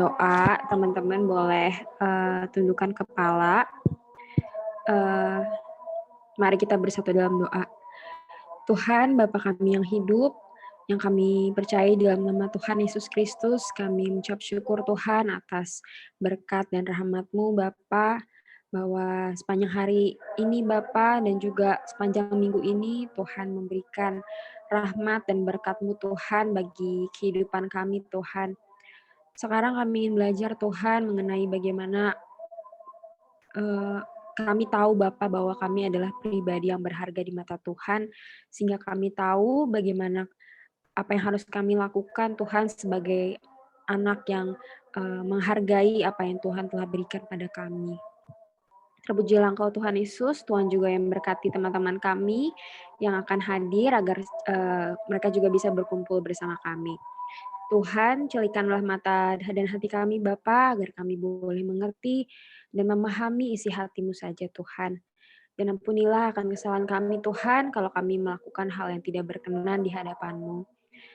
doa, teman-teman boleh tundukkan kepala. Mari kita bersatu dalam doa. Tuhan, Bapa kami yang hidup, yang kami percaya dalam nama Tuhan Yesus Kristus, kami mengucap syukur Tuhan atas berkat dan rahmat-Mu, Bapa, bahwa sepanjang hari ini Bapa dan juga sepanjang minggu ini Tuhan memberikan rahmat dan berkat-Mu Tuhan bagi kehidupan kami Tuhan. Sekarang kami ingin belajar Tuhan mengenai bagaimana kami tahu Bapa bahwa kami adalah pribadi yang berharga di mata Tuhan, sehingga kami tahu bagaimana apa yang harus kami lakukan Tuhan sebagai anak yang menghargai apa yang Tuhan telah berikan pada kami. Terpujilah Engkau Tuhan Yesus, Tuhan juga yang berkati teman-teman kami yang akan hadir agar mereka juga bisa berkumpul bersama kami. Tuhan, celikanlah mata dan hati kami Bapa, agar kami boleh mengerti dan memahami isi hati-Mu saja Tuhan. Dan ampunilah akan kesalahan kami Tuhan, kalau kami melakukan hal yang tidak berkenan di hadapan-Mu.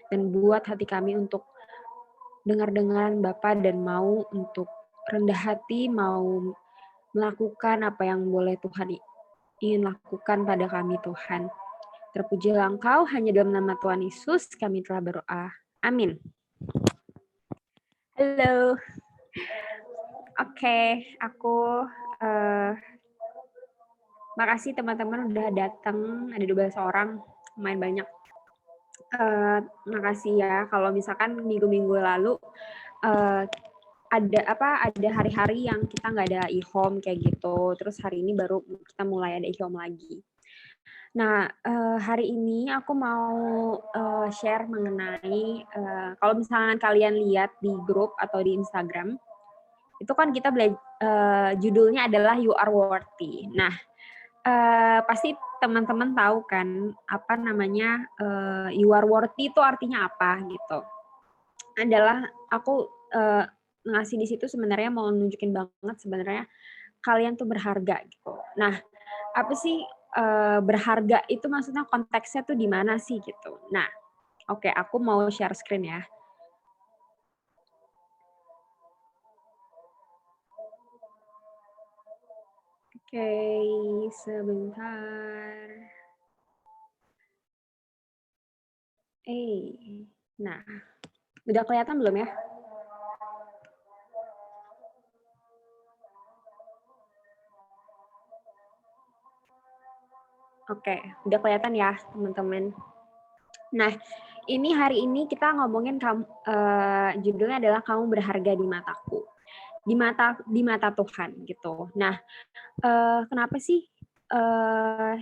Dan buat hati kami untuk dengar-dengaran Bapa dan mau untuk rendah hati, mau melakukan apa yang boleh Tuhan ingin lakukan pada kami Tuhan. Terpujilah Engkau, hanya dalam nama Tuhan Yesus kami telah berdoa. Amin. Halo. Oke, aku makasih teman-teman udah datang, ada 12 orang, lumayan banyak. Makasih ya, kalau misalkan minggu-minggu lalu ada hari-hari yang kita nggak ada e-home kayak gitu, terus hari ini baru kita mulai ada e-home lagi. Nah, hari ini aku mau share mengenai kalau misalkan kalian lihat di grup atau di Instagram, itu kan kita judulnya adalah You Are Worthy. Nah, pasti teman-teman tahu kan apa namanya You Are Worthy itu artinya apa gitu. Adalah aku ngasih di situ sebenarnya mau nunjukin banget sebenarnya kalian tuh berharga gitu. Nah, apa sih berharga itu maksudnya konteksnya tuh di mana sih gitu. Nah, oke, aku mau share screen ya. Oke, sebentar. Nah, udah kelihatan belum ya? Oke, udah kelihatan ya teman-teman. Nah, ini hari ini kita ngomongin judulnya adalah kamu berharga di mataku, di mata Tuhan gitu. Nah, kenapa sih?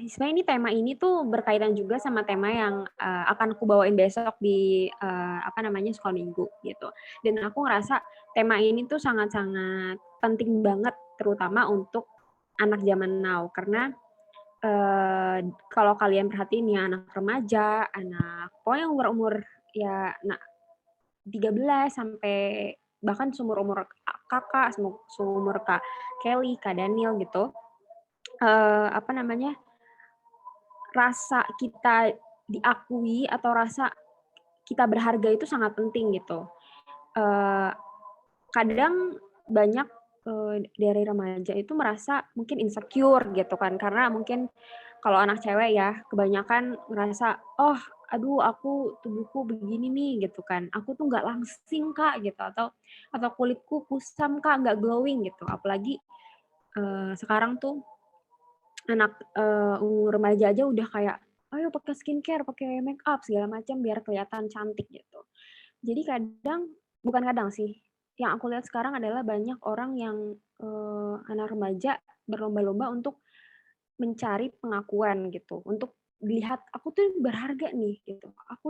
Sebenarnya ini tema ini tuh berkaitan juga sama tema yang akan aku bawain besok di sekolah minggu gitu. Dan aku ngerasa tema ini tuh sangat-sangat penting banget, terutama untuk anak zaman now karena kalau kalian perhatiin ya anak remaja, pokoknya umur-umur ya 13 sampai bahkan seumur-umur kakak, seumur Kak Kelly, Kak Daniel gitu, rasa kita diakui atau rasa kita berharga itu sangat penting gitu. Kadang banyak dari remaja itu merasa mungkin insecure gitu kan, karena mungkin kalau anak cewek ya kebanyakan ngerasa, oh aduh aku tubuhku begini nih gitu kan, aku tuh nggak langsing Kak gitu, atau kulitku kusam Kak, nggak glowing gitu. Apalagi sekarang tuh anak umur remaja aja udah kayak, ayo pakai skincare, pakai make up segala macam biar kelihatan cantik gitu. Jadi bukan kadang sih, yang aku lihat sekarang adalah banyak orang yang anak remaja berlomba-lomba untuk mencari pengakuan gitu, untuk dilihat aku tuh berharga nih gitu, aku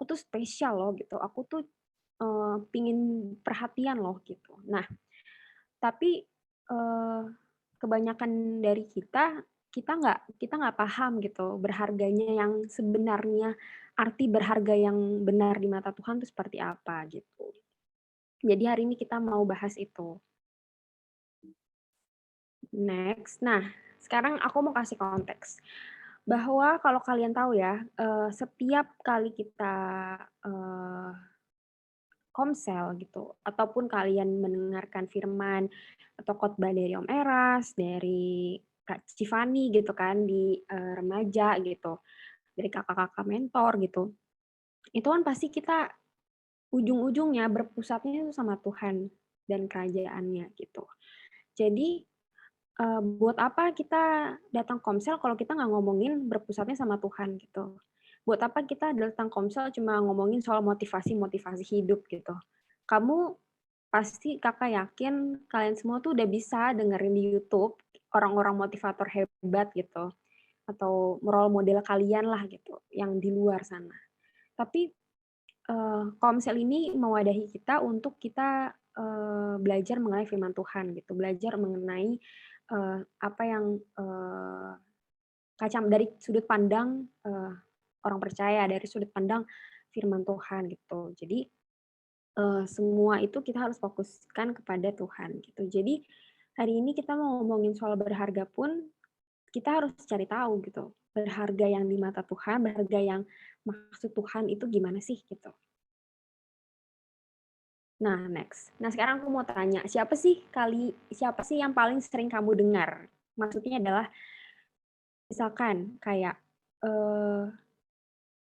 tuh spesial loh gitu, aku tuh pingin perhatian loh gitu. Nah, tapi kebanyakan dari kita nggak paham gitu berharganya yang sebenarnya, arti berharga yang benar di mata Tuhan itu seperti apa gitu. Jadi hari ini kita mau bahas itu. Next. Nah, sekarang aku mau kasih konteks. Bahwa kalau kalian tahu ya, setiap kali kita komsel gitu, ataupun kalian mendengarkan firman atau khotbah dari Om Eras, dari Kak Cifani gitu kan di, remaja gitu, dari kakak-kakak mentor gitu, itu kan pasti kita ujung-ujungnya berpusatnya itu sama Tuhan dan kerajaannya gitu. Jadi, buat apa kita datang komsel kalau kita nggak ngomongin berpusatnya sama Tuhan gitu. Buat apa kita datang komsel cuma ngomongin soal motivasi-motivasi hidup gitu. Kamu pasti Kakak yakin kalian semua tuh udah bisa dengerin di YouTube orang-orang motivator hebat gitu, atau role model kalian lah gitu, yang di luar sana. Tapi, Komsel ini mewadahi kita untuk kita, belajar mengenai firman Tuhan gitu, belajar mengenai, apa yang, dari sudut pandang, orang percaya, dari sudut pandang firman Tuhan gitu. Jadi, semua itu kita harus fokuskan kepada Tuhan gitu. Jadi, hari ini kita mau ngomongin soal berharga pun, kita harus cari tahu gitu, berharga yang di mata Tuhan, berharga yang maksud Tuhan itu gimana sih gitu. Nah, next. Nah, sekarang aku mau tanya, siapa sih yang paling sering kamu dengar? Maksudnya adalah misalkan kayak, eee,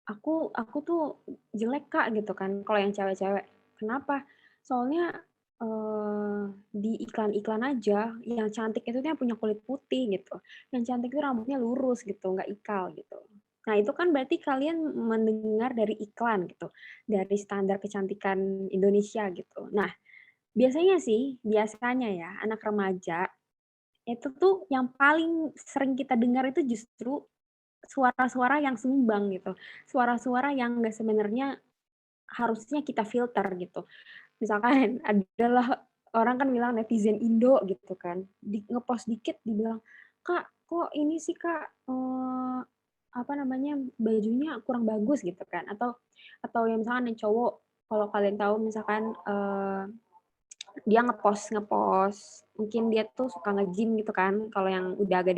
"Aku tuh jelek, Kak," gitu kan, kalau yang cewek-cewek. Kenapa? Soalnya, di iklan-iklan aja yang cantik itu tuh yang punya kulit putih gitu, yang cantik itu rambutnya lurus gitu, nggak ikal gitu. Nah, itu kan berarti kalian mendengar dari iklan gitu, dari standar kecantikan Indonesia gitu. Nah, biasanya ya, anak remaja, itu tuh yang paling sering kita dengar itu justru suara-suara yang sumbang gitu, suara-suara yang nggak sebenarnya harusnya kita filter gitu. Misalkan adalah orang kan bilang netizen Indo gitu kan, ngepost dikit dibilang, "Kak, kok ini sih Kak, apa namanya, bajunya kurang bagus," gitu kan. Atau yang misalkan yang cowok, kalau kalian tahu misalkan, dia ngepost mungkin dia tuh suka nge-gym gitu kan, kalau yang udah agak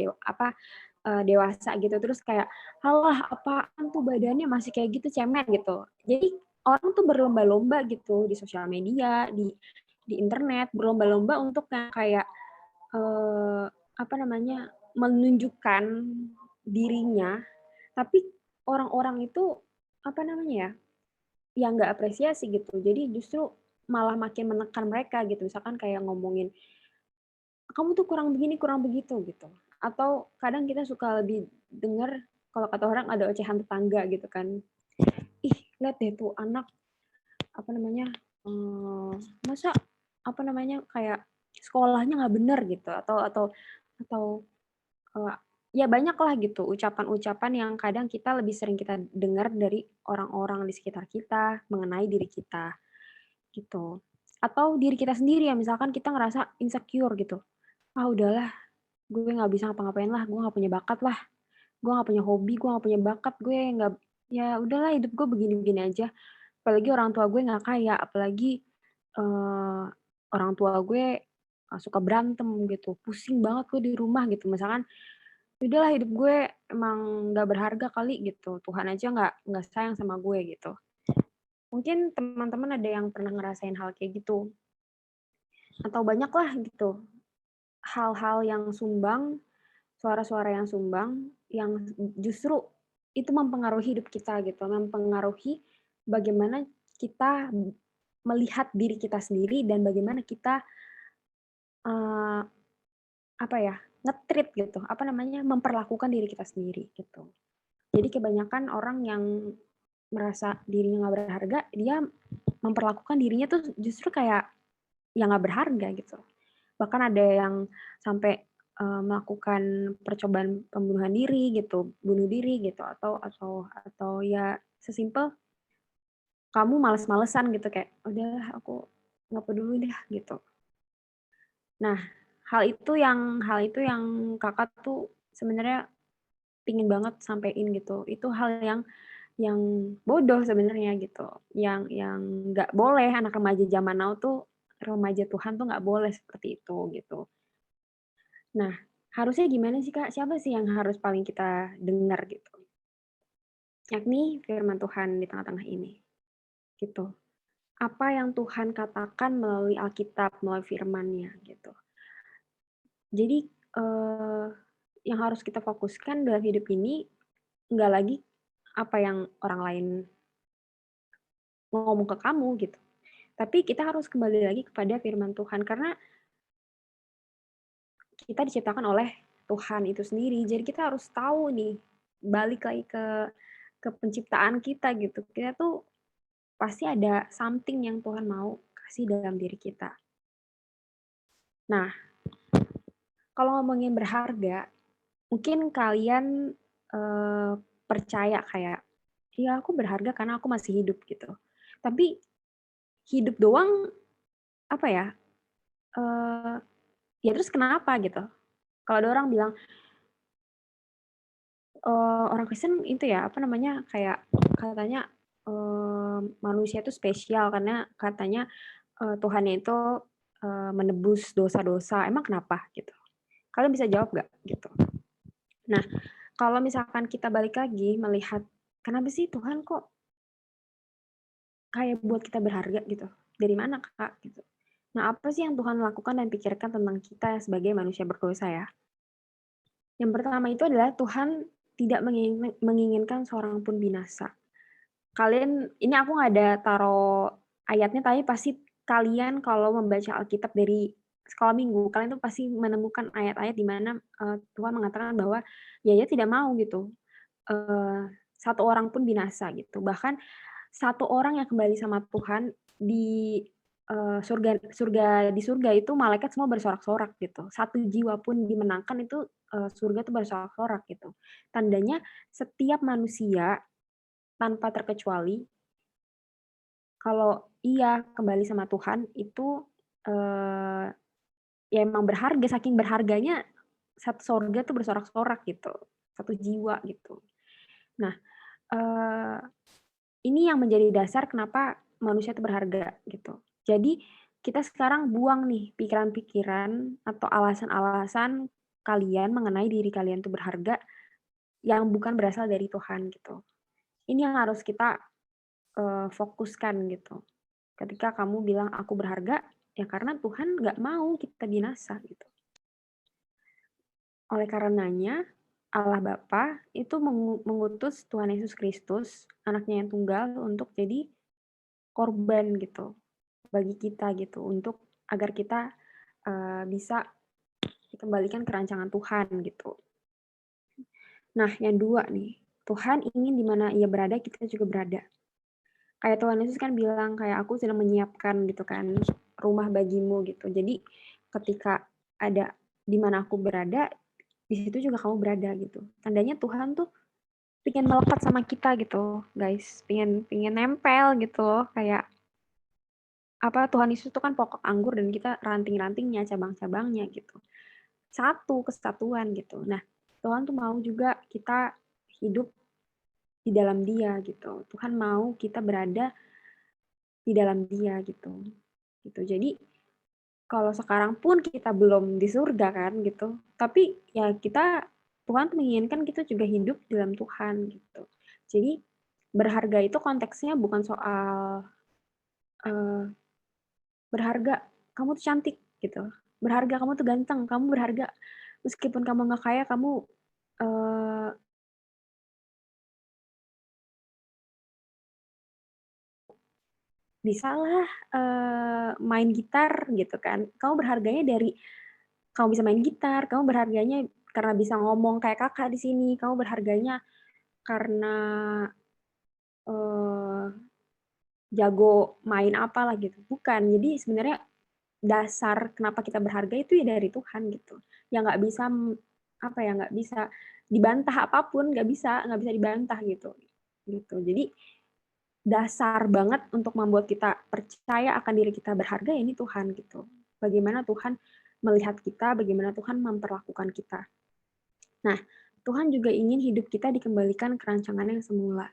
dewasa gitu, terus kayak, "Halah apaan tuh badannya masih kayak gitu, cemen," gitu. Jadi orang tuh berlomba-lomba gitu di sosial media, di internet, berlomba-lomba untuk yang kayak, eee, apa namanya, menunjukkan dirinya, tapi orang-orang itu, apa namanya ya, yang nggak apresiasi gitu. Jadi justru malah makin menekan mereka gitu, misalkan kayak ngomongin, "Kamu tuh kurang begini, kurang begitu," gitu. Atau kadang kita suka lebih denger, kalau kata orang ada ocehan tetangga gitu kan, "Ih, lihat deh tuh anak, apa namanya, masa, apa namanya, kayak sekolahnya nggak bener," gitu, atau, eee, ya banyaklah gitu ucapan-ucapan yang kadang kita lebih sering kita dengar dari orang-orang di sekitar kita, mengenai diri kita, gitu. Atau diri kita sendiri ya, misalkan kita ngerasa insecure gitu, "Ah udahlah, gue nggak bisa ngapa-ngapain lah, gue nggak punya bakat lah, gue nggak punya hobi, gue nggak punya bakat, gue nggak, ya udahlah hidup gue begini-begini aja. Apalagi orang tua gue nggak kaya, apalagi, eee, orang tua gue, suka berantem gitu, pusing banget gue di rumah," gitu. Misalkan, "Ya udahlah hidup gue emang nggak berharga kali," gitu, "Tuhan aja nggak sayang sama gue," gitu. Mungkin teman-teman ada yang pernah ngerasain hal kayak gitu, atau banyaklah gitu, hal-hal yang sumbang, suara-suara yang sumbang, yang justru itu mempengaruhi hidup kita gitu, mempengaruhi bagaimana kita melihat diri kita sendiri dan bagaimana kita, eee, apa ya, nge-treat gitu, apa namanya, memperlakukan diri kita sendiri gitu. Jadi kebanyakan orang yang merasa dirinya nggak berharga, dia memperlakukan dirinya tuh justru kayak ya nggak berharga gitu. Bahkan ada yang sampai, melakukan percobaan pembunuhan diri gitu, bunuh diri gitu, atau ya sesimpel kamu males-malesan gitu kayak, "Udahlah aku nggak peduli deh," gitu. Nah, hal itu yang Kakak tuh sebenarnya pingin banget sampein gitu. Itu hal yang bodoh sebenarnya gitu, yang nggak boleh anak remaja zaman now tuh, remaja Tuhan tuh nggak boleh seperti itu gitu. Nah, harusnya gimana sih, Kak? Siapa sih yang harus paling kita dengar gitu? Yakni firman Tuhan di tengah-tengah ini, gitu. apa yang Tuhan katakan melalui Alkitab, melalui firman-Nya gitu. Jadi, yang harus kita fokuskan dalam hidup ini nggak lagi apa yang orang lain ngomong ke kamu gitu, tapi kita harus kembali lagi kepada firman Tuhan karena kita diciptakan oleh Tuhan itu sendiri. Jadi kita harus tahu nih, balik lagi ke penciptaan kita gitu. Kita tuh pasti ada something yang Tuhan mau kasih dalam diri kita. Nah, kalau ngomongin berharga, mungkin kalian percaya kayak, ya aku berharga karena aku masih hidup gitu. Tapi hidup doang apa ya? Ya terus kenapa gitu? Kalau ada orang bilang, orang Kristen itu ya, apa namanya, kayak katanya, manusia itu spesial karena katanya, Tuhannya itu, menebus dosa-dosa, emang kenapa gitu? Kalian bisa jawab nggak gitu? Nah, kalau misalkan kita balik lagi melihat, kenapa sih Tuhan kok kayak buat kita berharga gitu? Dari mana Kak? Gitu. Nah, apa sih yang Tuhan lakukan dan pikirkan tentang kita sebagai manusia berdosa ya? Yang pertama itu adalah Tuhan tidak menginginkan seorang pun binasa. Kalian ini aku nggak ada taruh ayatnya, tapi pasti kalian kalau membaca Alkitab dari sekolah minggu, kalian tuh pasti menemukan ayat-ayat di mana, Tuhan mengatakan bahwa ya Ia tidak mau gitu, satu orang pun binasa gitu. Bahkan satu orang yang kembali sama Tuhan di, surga itu malaikat semua bersorak-sorak gitu. Satu jiwa pun dimenangkan itu, surga tuh bersorak-sorak gitu. Tandanya setiap manusia tanpa terkecuali kalau iya kembali sama Tuhan itu, eee, ya emang berharga, saking berharganya satu sorga tuh bersorak-sorak gitu, satu jiwa gitu. Nah, eee, ini yang menjadi dasar kenapa manusia itu berharga gitu. Jadi kita sekarang buang nih pikiran-pikiran atau alasan-alasan kalian mengenai diri kalian tuh berharga yang bukan berasal dari Tuhan gitu. Ini yang harus kita, fokuskan gitu. Ketika kamu bilang, "Aku berharga," ya karena Tuhan nggak mau kita binasa gitu. Oleh karenanya, Allah Bapa itu mengutus Tuhan Yesus Kristus, anaknya yang tunggal untuk jadi korban gitu, bagi kita gitu, untuk agar kita, bisa dikembalikan ke rancangan Tuhan gitu. Nah yang 2 nih, Tuhan ingin di mana Ia berada, kita juga berada. Kayak Tuhan Yesus kan bilang kayak, "Aku sedang menyiapkan," gitu kan, "rumah bagimu," gitu. Jadi ketika ada di mana aku berada, di situ juga kamu berada gitu. Tandanya Tuhan tuh pengen melekat sama kita gitu, guys. Pengen pengen nempel gitu loh, kayak apa, Tuhan Yesus itu kan pokok anggur dan kita ranting-rantingnya, cabang-cabangnya gitu. Satu kesatuan gitu. Nah, Tuhan tuh mau juga kita hidup di dalam Dia gitu. Tuhan mau kita berada di dalam Dia gitu. Gitu. Jadi kalau sekarang pun kita belum di surga kan gitu, tapi ya kita Tuhan tuh menginginkan kita juga hidup di dalam Tuhan gitu. Jadi berharga itu konteksnya bukan soal, eee, berharga, "Kamu tuh cantik," gitu, "berharga, kamu tuh ganteng, kamu berharga, meskipun kamu nggak kaya, kamu, eee, bisalah, main gitar," gitu kan. Kamu berharganya dari kamu bisa main gitar, kamu berharganya karena bisa ngomong kayak Kakak di sini, kamu berharganya karena, eee, jago main apalah gitu, bukan. Jadi sebenarnya dasar kenapa kita berharga itu ya dari Tuhan gitu, yang nggak bisa, apa ya, nggak bisa dibantah apapun, nggak bisa dibantah gitu, gitu. Jadi dasar banget untuk membuat kita percaya akan diri kita berharga ya ini Tuhan gitu. Bagaimana Tuhan melihat kita, bagaimana Tuhan memperlakukan kita. Nah, Tuhan juga ingin hidup kita dikembalikan ke rancangan yang semula.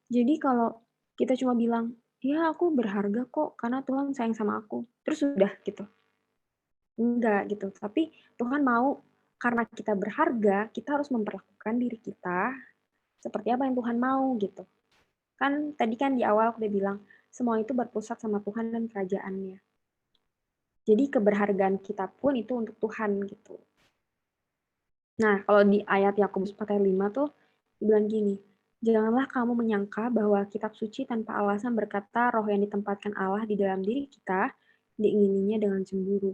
Jadi kalau kita cuma bilang, "Ya aku berharga kok karena Tuhan sayang sama aku," terus udah gitu. Enggak gitu, tapi Tuhan mau karena kita berharga, kita harus memperlakukan diri kita seperti apa yang Tuhan mau gitu. Kan tadi kan di awal aku udah bilang, semua itu berpusat sama Tuhan dan kerajaan-Nya. Jadi keberhargaan kita pun itu untuk Tuhan gitu. Nah, kalau di ayat Yakobus 4 ayat 5 tuh dibilang gini, janganlah kamu menyangka bahwa kitab suci tanpa alasan berkata roh yang ditempatkan Allah di dalam diri kita diingininya dengan cemburu.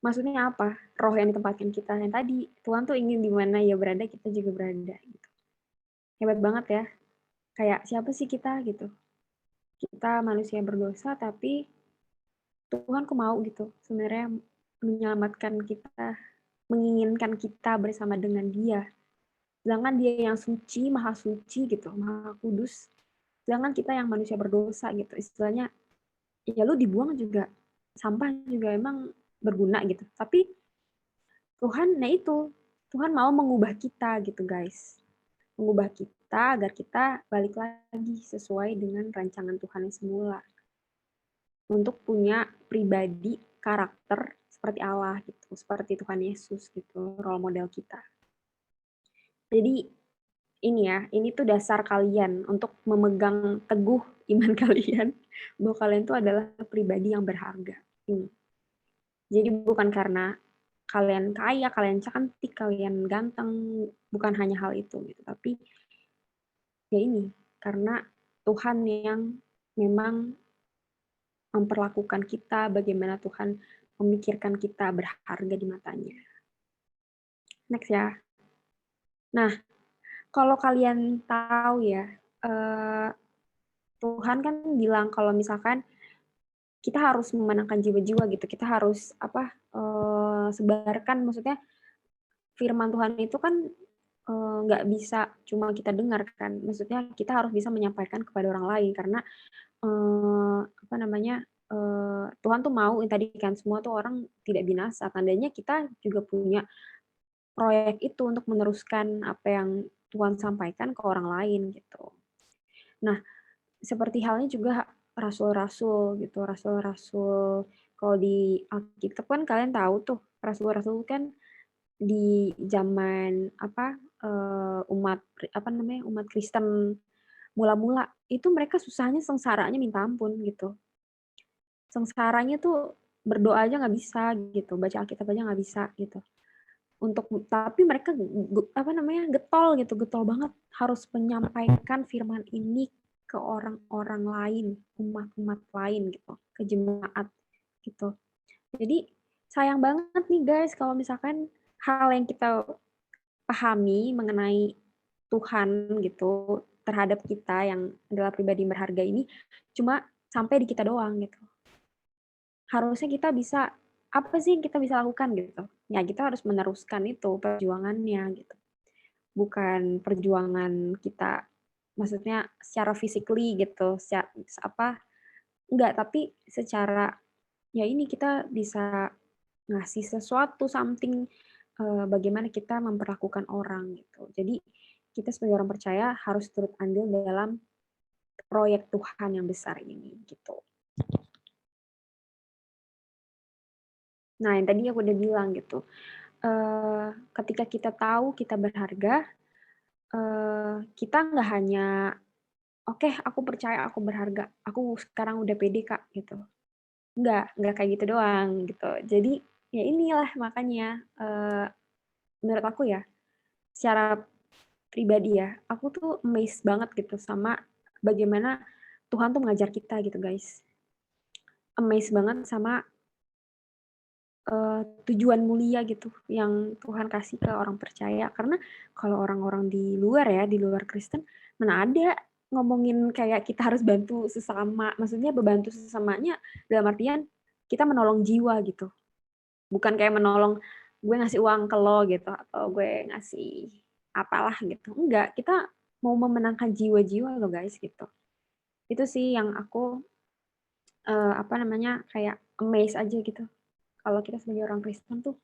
Maksudnya apa? Roh yang ditempatkan kita yang tadi, Tuhan tuh ingin di mana ia berada, kita juga berada. Gitu. Hebat banget ya. Kayak siapa sih kita gitu? Kita manusia berdosa, tapi Tuhan kok mau gitu sebenarnya menyelamatkan kita, menginginkan kita bersama dengan Dia. Sedangkan Dia yang suci, maha suci gitu, maha kudus. Sedangkan kita yang manusia berdosa gitu. Istilahnya, ya lu dibuang juga, sampah juga emang berguna gitu. Tapi Tuhan, nah itu, Tuhan mau mengubah kita gitu guys. Mengubah kita agar kita balik lagi sesuai dengan rancangan Tuhan yang semula. Untuk punya pribadi, karakter seperti Allah gitu, seperti Tuhan Yesus gitu, role model kita. Jadi ini ya, ini tuh dasar kalian untuk memegang teguh iman kalian bahwa kalian tuh adalah pribadi yang berharga. Ini. Jadi bukan karena kalian kaya, kalian cantik, kalian ganteng, bukan hanya hal itu gitu, tapi ya ini karena Tuhan yang memang memperlakukan kita, bagaimana Tuhan memikirkan kita berharga di matanya. Next ya. Nah, kalau kalian tahu ya, Tuhan kan bilang kalau misalkan kita harus memenangkan jiwa-jiwa gitu, kita harus sebarkan, maksudnya firman Tuhan itu kan nggak bisa cuma kita dengar kan, maksudnya kita harus bisa menyampaikan kepada orang lain karena apa namanya Tuhan tuh mau tadi kan semua tuh orang tidak binasa, tandanya kita juga punya proyek itu untuk meneruskan apa yang Tuhan sampaikan ke orang lain gitu. Nah, seperti halnya juga rasul-rasul gitu, rasul-rasul kalau di Alkitab kan kalian tahu tuh, rasul-rasul kan di zaman umat apa namanya, umat Kristen mula-mula, itu mereka susahnya sengsaranya minta ampun gitu. Sengsaranya tuh berdoa aja nggak bisa gitu, baca Alkitab aja nggak bisa gitu. Tapi mereka apa namanya, getol gitu, getol banget harus menyampaikan firman ini ke orang-orang lain, umat-umat lain gitu, ke jemaat gitu. Jadi sayang banget nih guys kalau misalkan hal yang kita pahami mengenai Tuhan gitu terhadap kita yang adalah pribadi berharga ini cuma sampai di kita doang gitu. Harusnya kita bisa apa sih yang kita bisa lakukan gitu? Ya kita harus meneruskan itu perjuangannya gitu. Bukan perjuangan kita maksudnya secara physically gitu, apa enggak, tapi secara ya ini kita bisa ngasih sesuatu something bagaimana kita memperlakukan orang gitu. Jadi kita sebagai orang percaya harus turut andil dalam proyek Tuhan yang besar ini gitu. Nah, yang tadi aku udah bilang gitu. Ketika kita tahu kita berharga, kita nggak hanya oke, aku percaya aku berharga, aku sekarang udah pede Kak gitu. Nggak kayak gitu doang gitu. Jadi ya inilah makanya menurut aku ya, secara pribadi ya, aku tuh amazed banget gitu sama bagaimana Tuhan tuh mengajar kita gitu guys. Amazed banget sama tujuan mulia gitu yang Tuhan kasih ke orang percaya. Karena kalau orang-orang di luar ya, di luar Kristen, mana ada ngomongin kayak kita harus bantu sesama. Maksudnya membantu sesamanya dalam artian kita menolong jiwa gitu. Bukan kayak menolong gue ngasih uang ke lo gitu atau gue ngasih apalah gitu. Enggak, kita mau memenangkan jiwa-jiwa lo guys gitu. Itu sih yang aku apa namanya kayak amazed aja gitu. Kalau kita sebagai orang Kristen tuh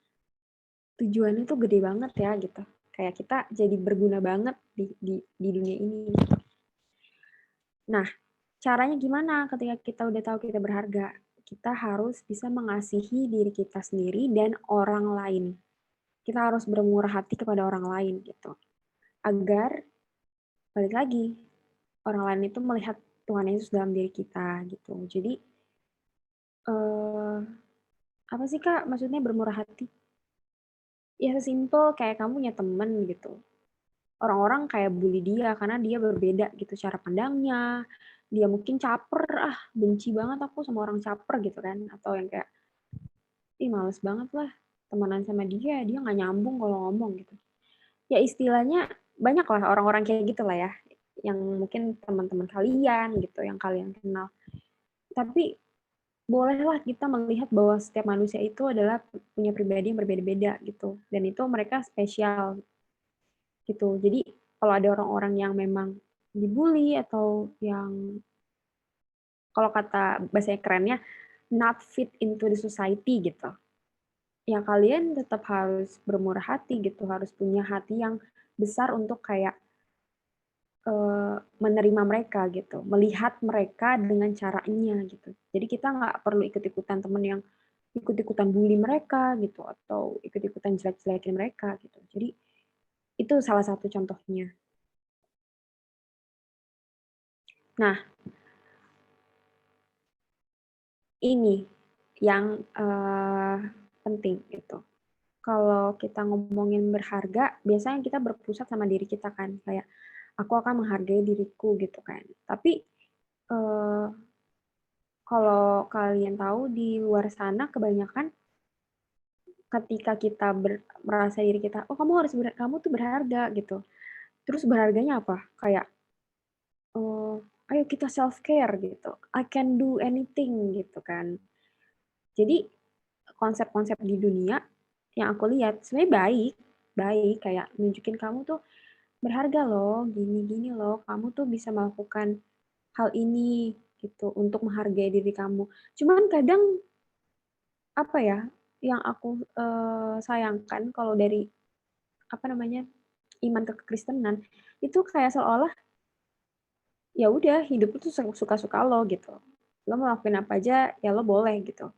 tujuannya tuh gede banget ya gitu. Kayak kita jadi berguna banget di dunia ini. Nah, caranya gimana ketika kita udah tahu kita berharga? Kita harus bisa mengasihi diri kita sendiri dan orang lain. Kita harus bermurah hati kepada orang lain gitu. Agar balik lagi orang lain itu melihat Tuhan Yesus dalam diri kita gitu. Jadi, eee, apa sih, Kak, maksudnya bermurah hati? Ya sesimpel kayak kamu punya temen gitu, orang-orang kayak bully dia karena dia berbeda gitu cara pandangnya, dia mungkin caper, "Ah, benci banget aku sama orang caper," gitu kan, atau yang kayak, "Ih, males banget lah temenan sama dia, dia nggak nyambung kalau ngomong," gitu. Ya istilahnya banyak lah orang-orang kayak gitu lah ya, yang mungkin teman-teman kalian gitu, yang kalian kenal. Tapi bolehlah kita melihat bahwa setiap manusia itu adalah punya pribadi yang berbeda-beda gitu, dan itu mereka spesial gitu. Jadi kalau ada orang-orang yang memang dibully atau yang kalau kata bahasa kerennya not fit into the society gitu, ya kalian tetap harus bermurah hati gitu, harus punya hati yang besar untuk kayak menerima mereka gitu, melihat mereka dengan caranya gitu. Jadi kita nggak perlu ikut-ikutan temen yang ikut-ikutan bully mereka gitu, atau ikut-ikutan jelek-jelekin mereka gitu. Jadi itu salah satu contohnya. Nah, ini yang, penting gitu. Kalau kita ngomongin berharga, biasanya kita berpusat sama diri kita kan, kayak, "Aku akan menghargai diriku," gitu kan. Tapi, eee, kalau kalian tahu di luar sana kebanyakan ketika kita merasa diri kita, "Oh, kamu tuh berharga," gitu. Terus berharganya apa? Kayak, "Ayo kita self care," gitu, "I can do anything," gitu kan. Jadi konsep-konsep di dunia yang aku lihat sebenarnya baik, baik kayak nunjukin kamu tuh berharga loh, gini-gini loh, kamu tuh bisa melakukan hal ini gitu untuk menghargai diri kamu. Cuman kadang apa ya, yang aku, sayangkan kalau dari apa namanya, iman kekristenan, itu kayak seolah-olah ya udah hidup itu suka-suka lo gitu. Lo mau lakuin apa aja ya lo boleh gitu.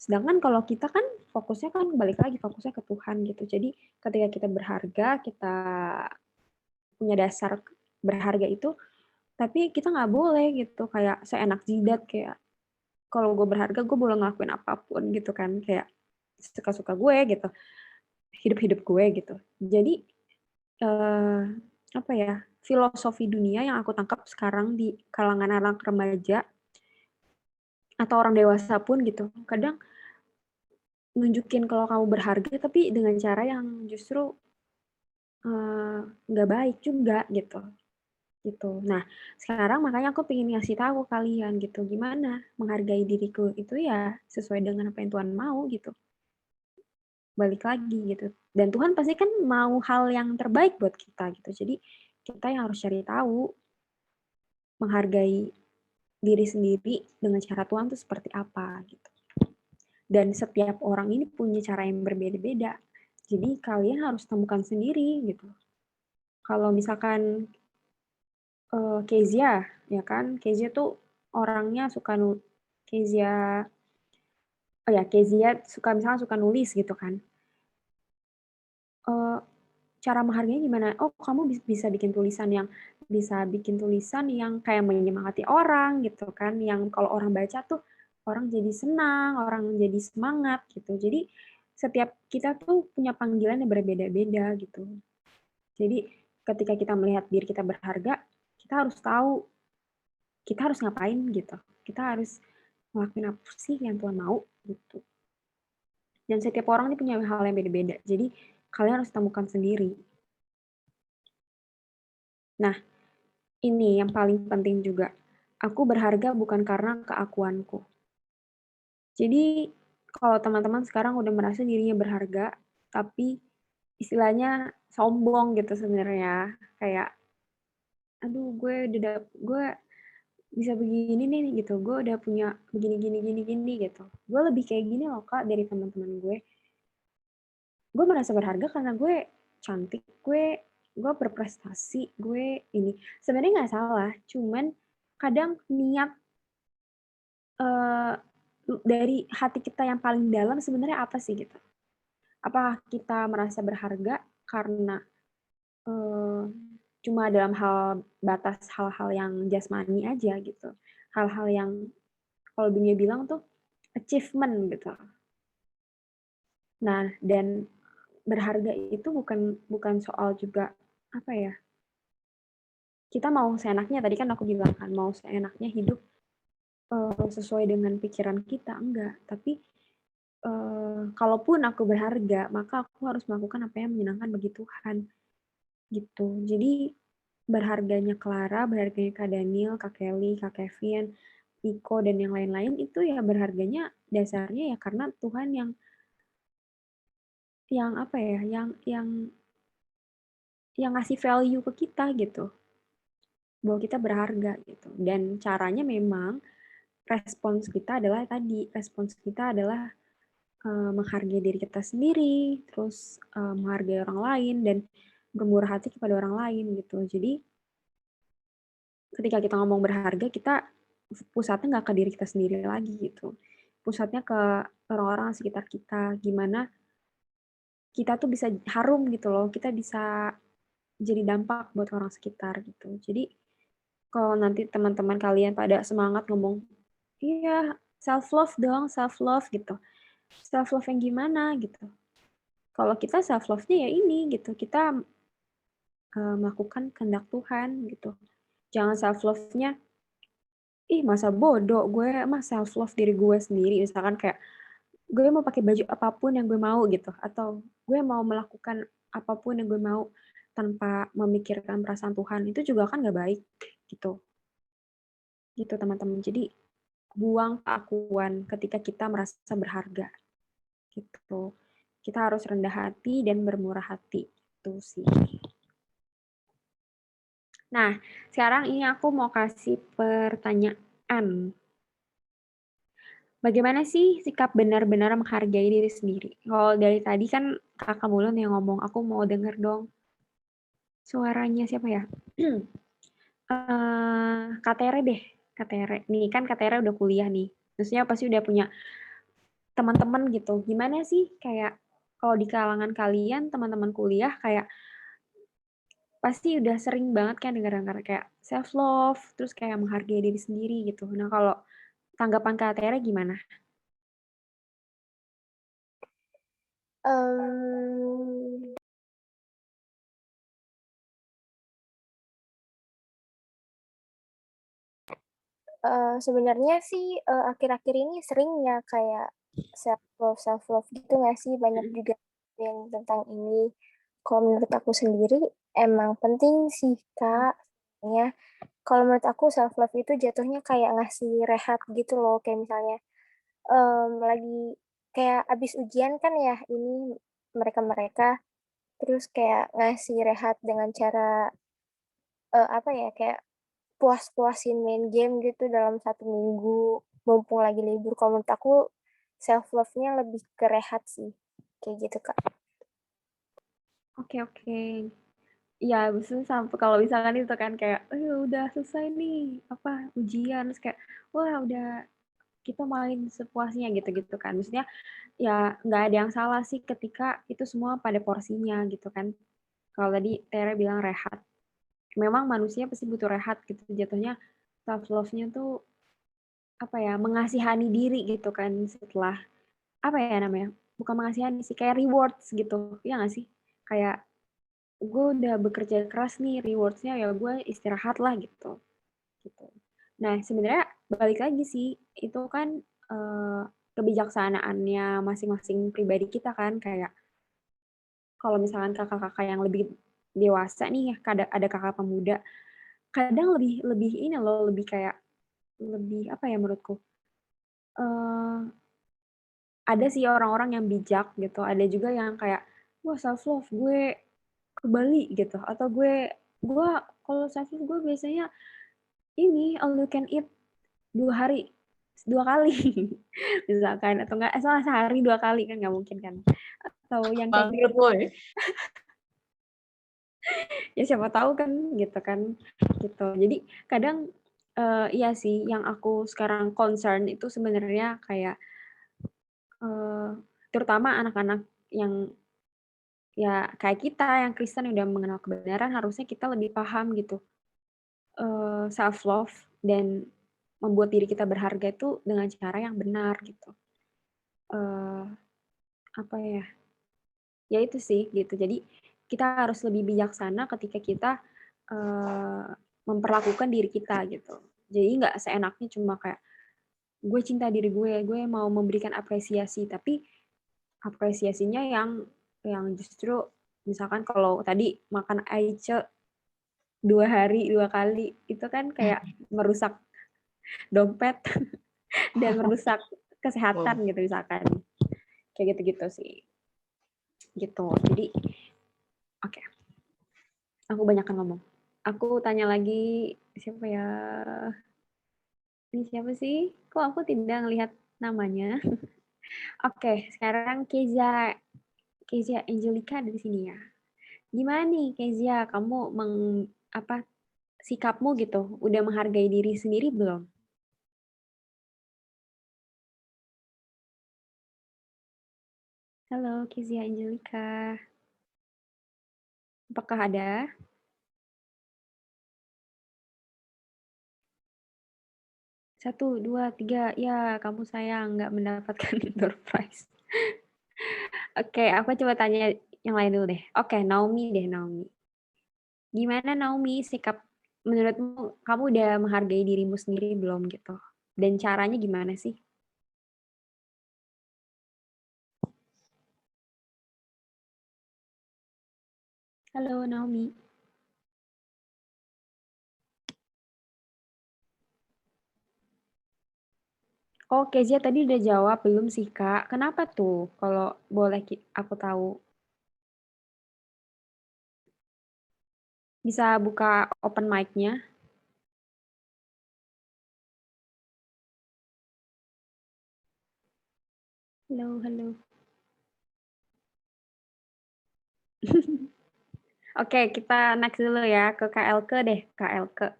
Sedangkan kalau kita kan fokusnya kan balik lagi, fokusnya ke Tuhan gitu. Jadi ketika kita berharga, kita punya dasar berharga itu, tapi kita nggak boleh gitu kayak seenak jidat, kayak kalau gue berharga gue boleh ngelakuin apapun gitu kan, kayak suka-suka gue gitu, hidup-hidup gue gitu. Jadi, eee, apa ya, filosofi dunia yang aku tangkap sekarang di kalangan anak remaja atau orang dewasa pun gitu, kadang nunjukin kalau kamu berharga tapi dengan cara yang justru nggak baik juga gitu, gitu. Nah, sekarang makanya aku pengen ngasih tahu kalian gitu, gimana menghargai diriku itu ya sesuai dengan apa yang Tuhan mau gitu, balik lagi gitu. Dan Tuhan pasti kan mau hal yang terbaik buat kita gitu. Jadi kita yang harus cari tahu, menghargai diri sendiri dengan cara Tuhan itu seperti apa gitu. Dan setiap orang ini punya cara yang berbeda-beda. Jadi kalian harus temukan sendiri gitu. Kalau misalkan Kezia, ya kan, Kezia tuh orangnya suka Kezia oh ya, Kezia suka misalnya suka nulis gitu kan, eee, cara menghargainya gimana? Oh, kamu bisa bikin tulisan yang kayak menyemangati orang gitu kan, yang kalau orang baca tuh orang jadi senang, orang jadi semangat gitu. Jadi setiap kita tuh punya panggilan yang berbeda-beda gitu. Jadi ketika kita melihat diri kita berharga, kita harus tahu kita harus ngapain gitu. Kita harus ngelakuin apa sih yang Tuhan mau gitu. Dan setiap orang ini punya hal yang beda-beda. Jadi kalian harus temukan sendiri. Nah, ini yang paling penting juga. Aku berharga bukan karena keakuanku. Jadi kalau teman-teman sekarang udah merasa dirinya berharga, tapi istilahnya sombong gitu sebenarnya. Kayak, aduh gue bisa begini nih gitu, gue udah punya begini gini gini gini gitu. Gue lebih kayak gini loh Kak dari teman-teman gue. Gue merasa berharga karena gue cantik, gue berprestasi, gue ini. Sebenarnya nggak salah, cuman kadang niat eh, dari hati kita yang paling dalam sebenarnya apa sih gitu? Apakah kita merasa berharga karena eh, cuma dalam batas hal-hal yang jasmani aja gitu. Hal-hal yang kalau dunia bilang tuh achievement gitu. Nah, dan berharga itu bukan soal juga apa ya? Kita mau seenaknya tadi kan aku bilang kan mau seenaknya hidup sesuai dengan pikiran kita enggak, tapi kalaupun aku berharga, maka aku harus melakukan apa yang menyenangkan bagi Tuhan gitu. Jadi berharganya Clara, berharganya Kak Daniel, Kak Kelly, Kak Kevin, Iko dan yang lain-lain itu ya berharganya dasarnya ya karena Tuhan yang apa ya, yang ngasih value ke kita gitu, bahwa kita berharga gitu. Dan caranya memang respons kita adalah menghargai diri kita sendiri, terus menghargai orang lain dan bermurah hati kepada orang lain gitu. Jadi ketika kita ngomong berharga, kita pusatnya nggak ke diri kita sendiri lagi gitu. Pusatnya ke orang-orang sekitar kita, gimana kita tuh bisa harum gitu loh, kita bisa jadi dampak buat orang sekitar gitu. Jadi kalau nanti teman-teman kalian pada semangat ngomong, iya self love dong, self love gitu. Self love yang gimana gitu. Kalau kita self love-nya ya ini gitu, kita melakukan kehendak Tuhan gitu. Jangan self love-nya, ih masa bodoh gue mah self love diri gue sendiri. Misalkan kayak gue mau pakai baju apapun yang gue mau gitu, atau gue mau melakukan apapun yang gue mau tanpa memikirkan perasaan Tuhan, itu juga kan nggak baik gitu. Gitu teman-teman. Jadi buang keakuan ketika kita merasa berharga gitu. Kita harus rendah hati dan bermurah hati. Itu sih. Nah, sekarang ini aku mau kasih pertanyaan. Bagaimana sih sikap benar-benar menghargai diri sendiri? Kalau dari tadi kan kakak Mulun yang ngomong, aku mau denger dong suaranya siapa ya? Kak Tere deh, Kak Tere. Nih kan Kak Tere udah kuliah nih. Maksudnya pasti udah punya teman-teman gitu. Gimana sih kayak kalau di kalangan kalian teman-teman kuliah kayak pasti udah sering banget kan dengar-dengar kayak self love, terus kayak menghargai diri sendiri gitu. Nah, kalau tanggapan Kak Tere gimana? Mmm, Sebenarnya sih, akhir-akhir ini sering ya kayak self love gitu nggak sih? Banyak Mhm. juga yang tentang ini. Kalau menurut aku sendiri emang penting sih, Kak, ya. Kalau menurut aku self love itu jatuhnya kayak ngasih rehat gitu loh, kayak misalnya, lagi kayak abis ujian kan ya ini mereka-mereka, terus kayak ngasih rehat dengan cara, apa ya, kayak puas-puasin main game gitu dalam 1 minggu, mumpung lagi libur. Kalau menurut aku self love-nya lebih ke rehat sih, kayak gitu, Kak. Oke, oke. Iya, maksudnya sampai kalau misalkan itu kan kayak, udah selesai nih, apa, ujian, terus kayak, wah udah kita main sepuasnya gitu-gitu kan. Maksudnya ya nggak ada yang salah sih ketika itu semua pada porsinya gitu kan. Kalau tadi Tere bilang rehat. Memang manusia pasti butuh rehat gitu. Jatuhnya self love-nya tuh apa ya, mengasihani diri gitu kan setelah apa ya namanya? Bukan mengasihani sih, kayak rewards gitu. Iya nggak sih? Kayak gue udah bekerja keras nih, rewards-nya ya gue istirahat lah gitu. Gitu. Nah, sebenarnya balik lagi sih, itu kan kebijaksanaannya masing-masing pribadi kita kan, kayak kalau misalkan kakak-kakak yang lebih dewasa nih, ada kakak pemuda, kadang lebih lebih ini loh, lebih kayak lebih apa ya menurutku, eee, ada sih orang-orang yang bijak gitu, ada juga yang kayak, "Wah self love gue ke Bali," gitu, atau gue kalau self love gue biasanya ini all you can eat 2 hari, 2 kali misalkan atau enggak salah sehari 2 kali kan nggak mungkin kan, atau yang kayak Banget woi. ya siapa tahu kan gitu kan, gitu. Jadi kadang, iya sih yang aku sekarang concern itu sebenarnya kayak, eee, terutama anak-anak yang Ya kayak kita yang Kristen udah mengenal kebenaran harusnya kita lebih paham gitu, self love dan membuat diri kita berharga itu dengan cara yang benar gitu. Eee, apa ya itu sih gitu. Jadi kita harus lebih bijaksana ketika kita, eee, memperlakukan diri kita gitu. Jadi nggak seenaknya cuma kayak, "Gue cinta diri gue mau memberikan apresiasi," tapi apresiasinya yang justru misalkan kalau tadi makan aice 2 hari 2 kali, itu kan kayak merusak dompet dan merusak Wow. kesehatan gitu misalkan. Kayak gitu-gitu sih. Gitu. Jadi oke, aku banyakkan ngomong. Aku tanya lagi, siapa ya? Ini siapa sih? Kok aku tidak ngelihat namanya? Oke, sekarang Kezia Angelica ada di sini ya. Gimana nih Kezia, kamu apa sikapmu gitu, udah menghargai diri sendiri belum? Halo Kezia Angelica, apakah ada? Satu, dua, tiga, ya kamu sayang nggak mendapatkan door prize. Oke, aku coba tanya yang lain dulu deh. Oke, Naomi deh, Naomi. Gimana Naomi sikap menurutmu kamu udah menghargai dirimu sendiri belum gitu? Dan caranya gimana sih? Halo Naomi. Oh, Kezia tadi udah jawab belum sih, Kak? Kenapa tuh? Kalau boleh aku tahu. Bisa buka open mic-nya? Halo, halo. Oke, kita next dulu ya ke KLK deh, KLK.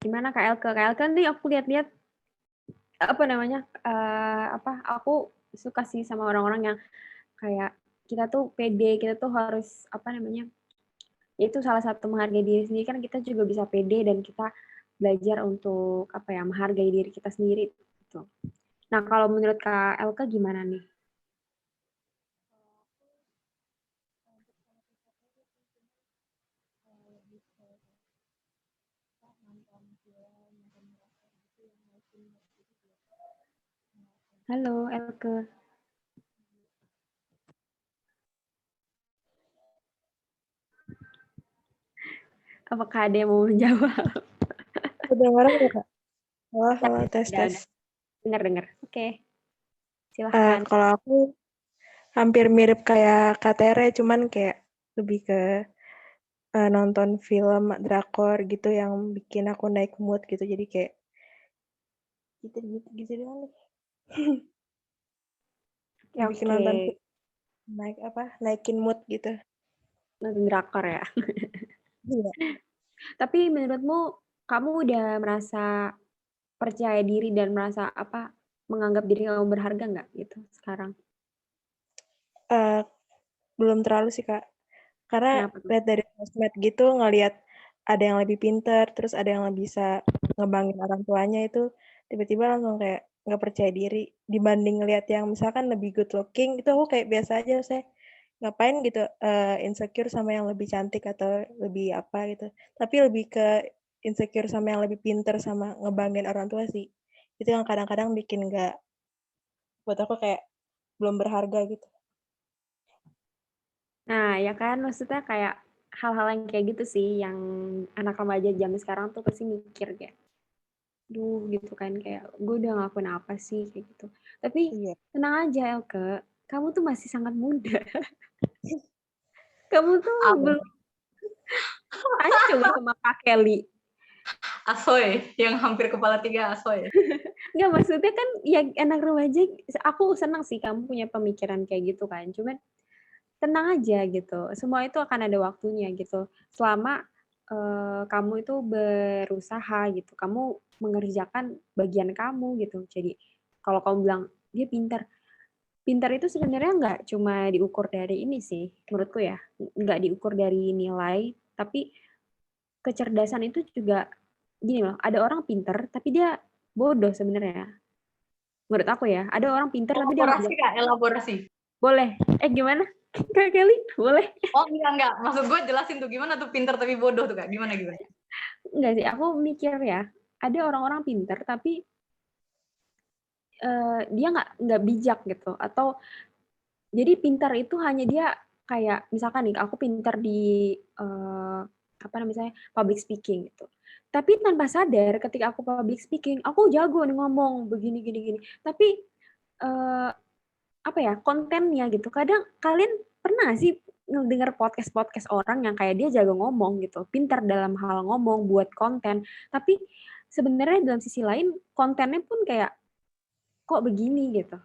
Gimana KLK? KLK nih aku lihat-lihat apa namanya? Apa aku suka sih sama orang-orang yang kayak kita tuh pede, kita tuh harus apa namanya? Ya itu salah satu menghargai diri sendiri kan kita juga bisa pede dan kita belajar untuk apa ya? Menghargai diri kita sendiri gitu. Nah, kalau menurut Kak Elka gimana nih? Halo Elke, apakah ada yang mau menjawab? Kedengaran nggak, Kak? Halo, Ya, halo, tes, tes. udah. Dengar-dengar. Oke, silahkan. Kalau aku hampir mirip kayak Kak Tere, cuman kayak lebih ke nonton film drakor gitu yang bikin aku naik mood gitu. Jadi kayak gitu doang deh. Ya, Bikin oke. nonton film naikin mood gitu. Nonton drakor ya. Iya. Tapi menurutmu kamu udah merasa percaya diri dan merasa apa menganggap diri kamu berharga nggak gitu sekarang? Eh, belum terlalu sih, Kak. Karena Kenapa tuh? lihat dari sosmed gitu, ngelihat ada yang lebih pinter, terus ada yang bisa ngebanggain orang tuanya itu, tiba-tiba langsung kayak nggak percaya diri. Dibanding ngelihat yang misalkan lebih good looking, itu aku kayak biasa aja, saya ngapain gitu insecure sama yang lebih cantik atau lebih apa gitu. Tapi lebih ke insecure sama yang lebih pinter sama ngebanggain orang tua sih. Itu yang kadang-kadang bikin nggak, buat aku kayak belum berharga gitu. Nah, ya kan maksudnya kayak hal-hal yang kayak gitu sih yang anak remaja zaman sekarang tuh pasti mikir kayak, duh gitu kan kayak gue udah ngelakuin apa sih kayak gitu. Tapi Iya. tenang aja Elke, kamu tuh masih sangat muda. Kamu tuh Apa? belum tanya coba sama Kak Kelly. Asoy, yang hampir kepala 3 asoy. Nggak maksudnya kan ya anak remaja, aku senang sih kamu punya pemikiran kayak gitu kan. Cuman tenang aja gitu, semua itu akan ada waktunya gitu. Selama kamu itu berusaha gitu, kamu mengerjakan bagian kamu gitu. Jadi kalau kamu bilang dia pintar, pintar itu sebenarnya nggak cuma diukur dari ini sih, menurutku ya. Nggak diukur dari nilai, tapi kecerdasan itu juga gini loh, ada orang pintar tapi dia bodoh sebenarnya. Menurut aku ya, ada orang pintar tapi dia nggak Elaborasi Kak, elaborasi. boleh. Gimana? Kak Kelly, boleh? Oh enggak. Maksud gue jelasin tuh gimana tuh pinter tapi bodoh tuh Kak. Gimana? Enggak sih, aku mikir ya, ada orang-orang pintar tapi dia nggak bijak gitu, atau jadi pintar itu hanya dia kayak misalkan nih, aku pintar di apa namanya, public speaking gitu. Tapi tanpa sadar ketika aku public speaking, aku jago nih ngomong begini gini gini. Tapi apa ya, kontennya gitu. Kadang kalian pernah sih ngedenger podcast-podcast orang yang kayak dia jago ngomong gitu, pintar dalam hal ngomong, buat konten, tapi sebenarnya dalam sisi lain kontennya pun kayak kok begini gitu.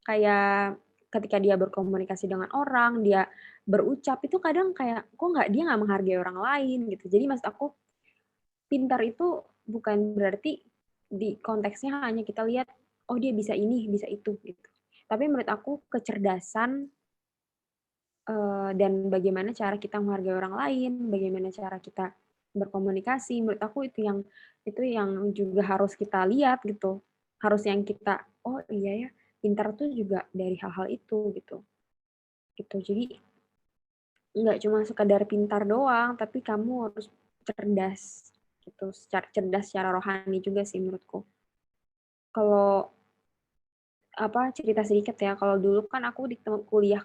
Kayak ketika dia berkomunikasi dengan orang, dia berucap itu kadang kayak kok dia nggak menghargai orang lain gitu. Jadi maksud aku pintar itu bukan berarti di konteksnya hanya kita lihat oh dia bisa ini, bisa itu gitu. Tapi menurut aku kecerdasan dan bagaimana cara kita menghargai orang lain, bagaimana cara kita berkomunikasi, menurut aku itu yang juga harus kita lihat gitu. Harus yang kita, oh iya ya, pintar tuh juga dari hal-hal itu gitu. Gitu. Jadi nggak cuma sekadar pintar doang, tapi kamu harus cerdas gitu. Cerdas secara rohani juga sih menurutku. Kalau cerita sedikit ya, kalau dulu kan aku di kuliah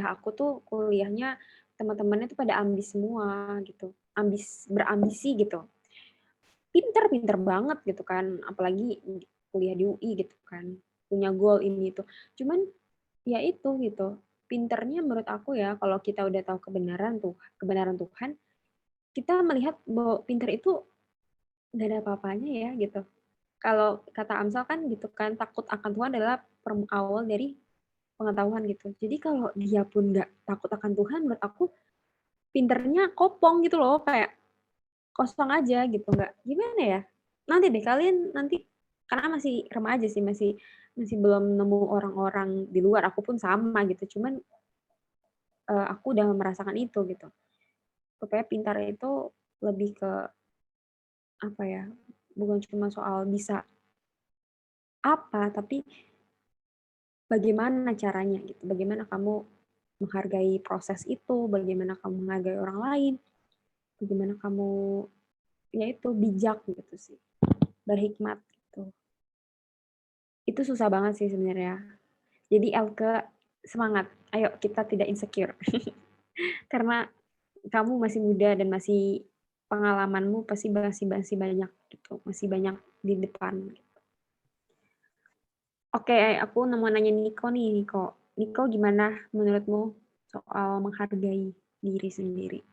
aku tuh kuliahnya teman-temannya tuh pada ambis semua gitu, berambisi gitu, pinter banget gitu kan, apalagi kuliah di UI gitu kan, punya goal ini itu, cuman ya itu gitu, pinternya menurut aku ya kalau kita udah tahu kebenaran Tuhan, kita melihat bahwa pinter itu nggak ada apa-apanya ya gitu. Kalau kata Amsal kan gitu kan, takut akan Tuhan adalah awal dari pengetahuan gitu. Jadi kalau dia pun nggak takut akan Tuhan, menurut aku pinternya kopong gitu loh, kayak kosong aja gitu, nggak gimana ya. Nanti deh kalian nanti karena masih remaja sih, masih belum nemu orang-orang di luar. Aku pun sama gitu, cuman aku udah merasakan itu gitu. Supaya pintar itu lebih ke apa ya? Bukan cuma soal bisa apa, tapi bagaimana caranya gitu, bagaimana kamu menghargai proses itu, bagaimana kamu menghargai orang lain, bagaimana kamu ya itu bijak gitu sih, berhikmat gitu. Itu susah banget sih sebenarnya. Jadi Elke semangat, ayo kita tidak insecure. Karena kamu masih muda dan masih pengalamanmu pasti masih banyak gitu, masih banyak di depan. Oke, aku mau nanya Niko nih, Niko. Niko, gimana menurutmu soal menghargai diri sendiri?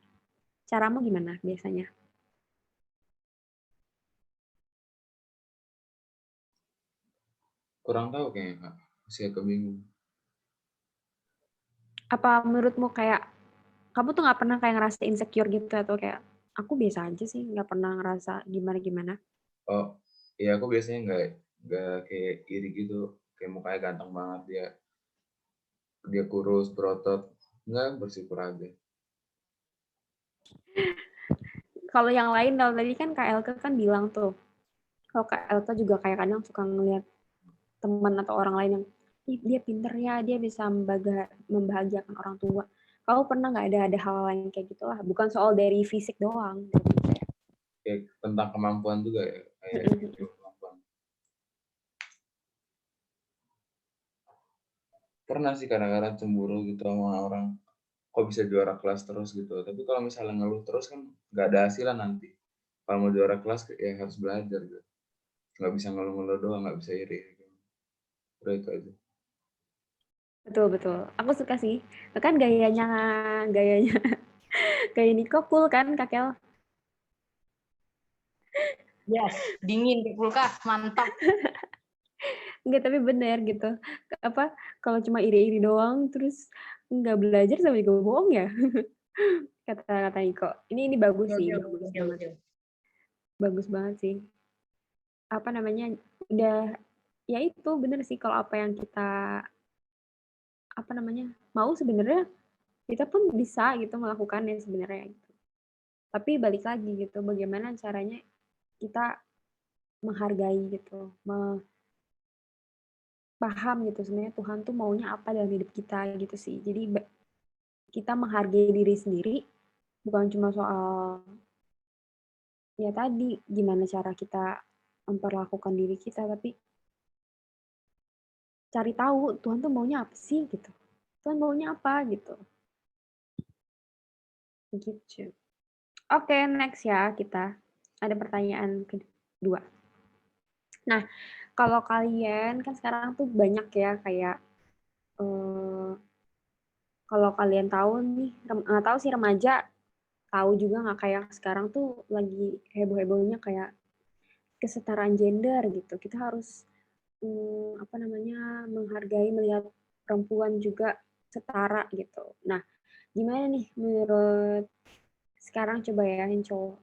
Caramu gimana biasanya? Kurang tahu kayaknya Kak, masih agak bingung. Apa menurutmu kayak kamu tuh nggak pernah kayak ngerasa insecure gitu atau kayak aku biasa aja sih, nggak pernah ngerasa gimana-gimana? Oh, ya aku biasanya nggak kayak iri gitu, kayak mukanya ganteng banget dia kurus berotot, nggak, bersyukur aja. Kalau yang lain, kalau tadi kan Kak Elke kan bilang tuh, kalau Kak Elke juga kayak kadang suka ngeliat teman atau orang lain yang ih dia pinter ya, dia bisa membahagiakan orang tua. Kamu pernah nggak ada hal lain kayak gitulah? Bukan soal dari fisik doang. Kayak tentang kemampuan juga ya, kayak gitu, kemampuan. Pernah sih kadang-kadang cemburu gitu sama orang, kok bisa juara kelas terus gitu. Tapi kalau misalnya ngeluh terus kan nggak ada hasilan nanti. Kalau mau juara kelas ya harus belajar gitu. Nggak bisa ngeluh-ngeluh doang, nggak bisa iri. Udah itu aja. Betul betul. Aku suka sih. Kan gayanya gayanya gaya Niko cool kan, Kak Kel? Yes, dingin di kulkas, mantap. Enggak, tapi bener gitu. Apa kalau cuma iri-iri doang terus nggak belajar sama juga bohong ya? Kata Niko. Ini bagus sih, bagus banget. Bagus banget sih. Apa namanya? Udah ya itu bener sih kalau apa yang kita mau sebenarnya kita pun bisa gitu melakukannya sebenarnya gitu. Tapi balik lagi gitu, bagaimana caranya kita menghargai gitu, paham gitu sebenarnya Tuhan tuh maunya apa dalam hidup kita gitu sih. Jadi kita menghargai diri sendiri bukan cuma soal ya tadi gimana cara kita memperlakukan diri kita, tapi cari tahu Tuhan tuh maunya apa sih gitu. Tuhan maunya apa gitu. Gitu. Oke, next ya kita. Ada pertanyaan kedua. Nah, kalau kalian kan sekarang tuh banyak ya kayak kalau kalian tahu nih, nggak tahu sih remaja tahu juga nggak kayak sekarang tuh lagi heboh-hebohnya kayak kesetaraan gender gitu. Kita harus menghargai melihat perempuan juga setara gitu. Nah, gimana nih menurut sekarang coba ya yang cowok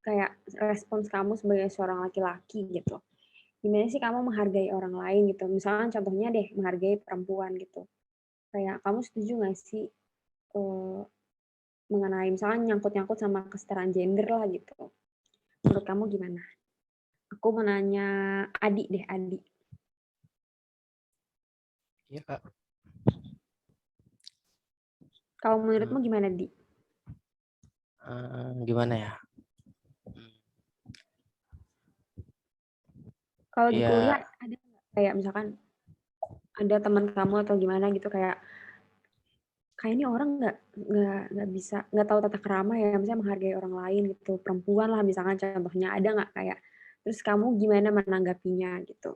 kayak respons kamu sebagai seorang laki-laki gitu. Gimana sih kamu menghargai orang lain gitu? Misalnya contohnya deh menghargai perempuan gitu. Kayak kamu setuju nggak sih eh, mengenai misalnya nyangkut-nyangkut sama kesetaraan gender lah gitu. Menurut kamu gimana? Aku mau nanya Adi deh, Adi. Iya, Kak. Kalau menurutmu gimana, Di? Gimana ya? Kalau di Ya, kuliah ada nggak kayak misalkan ada teman kamu atau gimana gitu kayak ini orang nggak bisa nggak tahu tata krama ya, misalnya menghargai orang lain gitu, perempuan lah misalkan contohnya, ada nggak kayak terus kamu gimana menanggapinya gitu?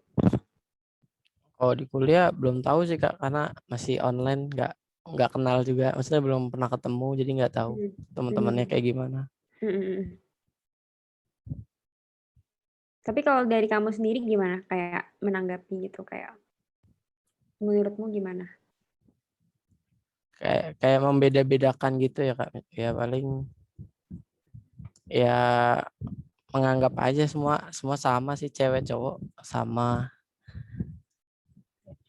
kalau di kuliah belum tahu sih, Kak, karena masih online, nggak kenal juga. Maksudnya belum pernah ketemu, jadi nggak tahu Hmm. teman-temannya kayak gimana. Hmm. Tapi kalau dari kamu sendiri gimana kayak menanggapi gitu, kayak menurutmu gimana? Kayak membeda-bedakan gitu ya, Kak. Ya paling ya menganggap aja semua sama sih, cewek cowok sama.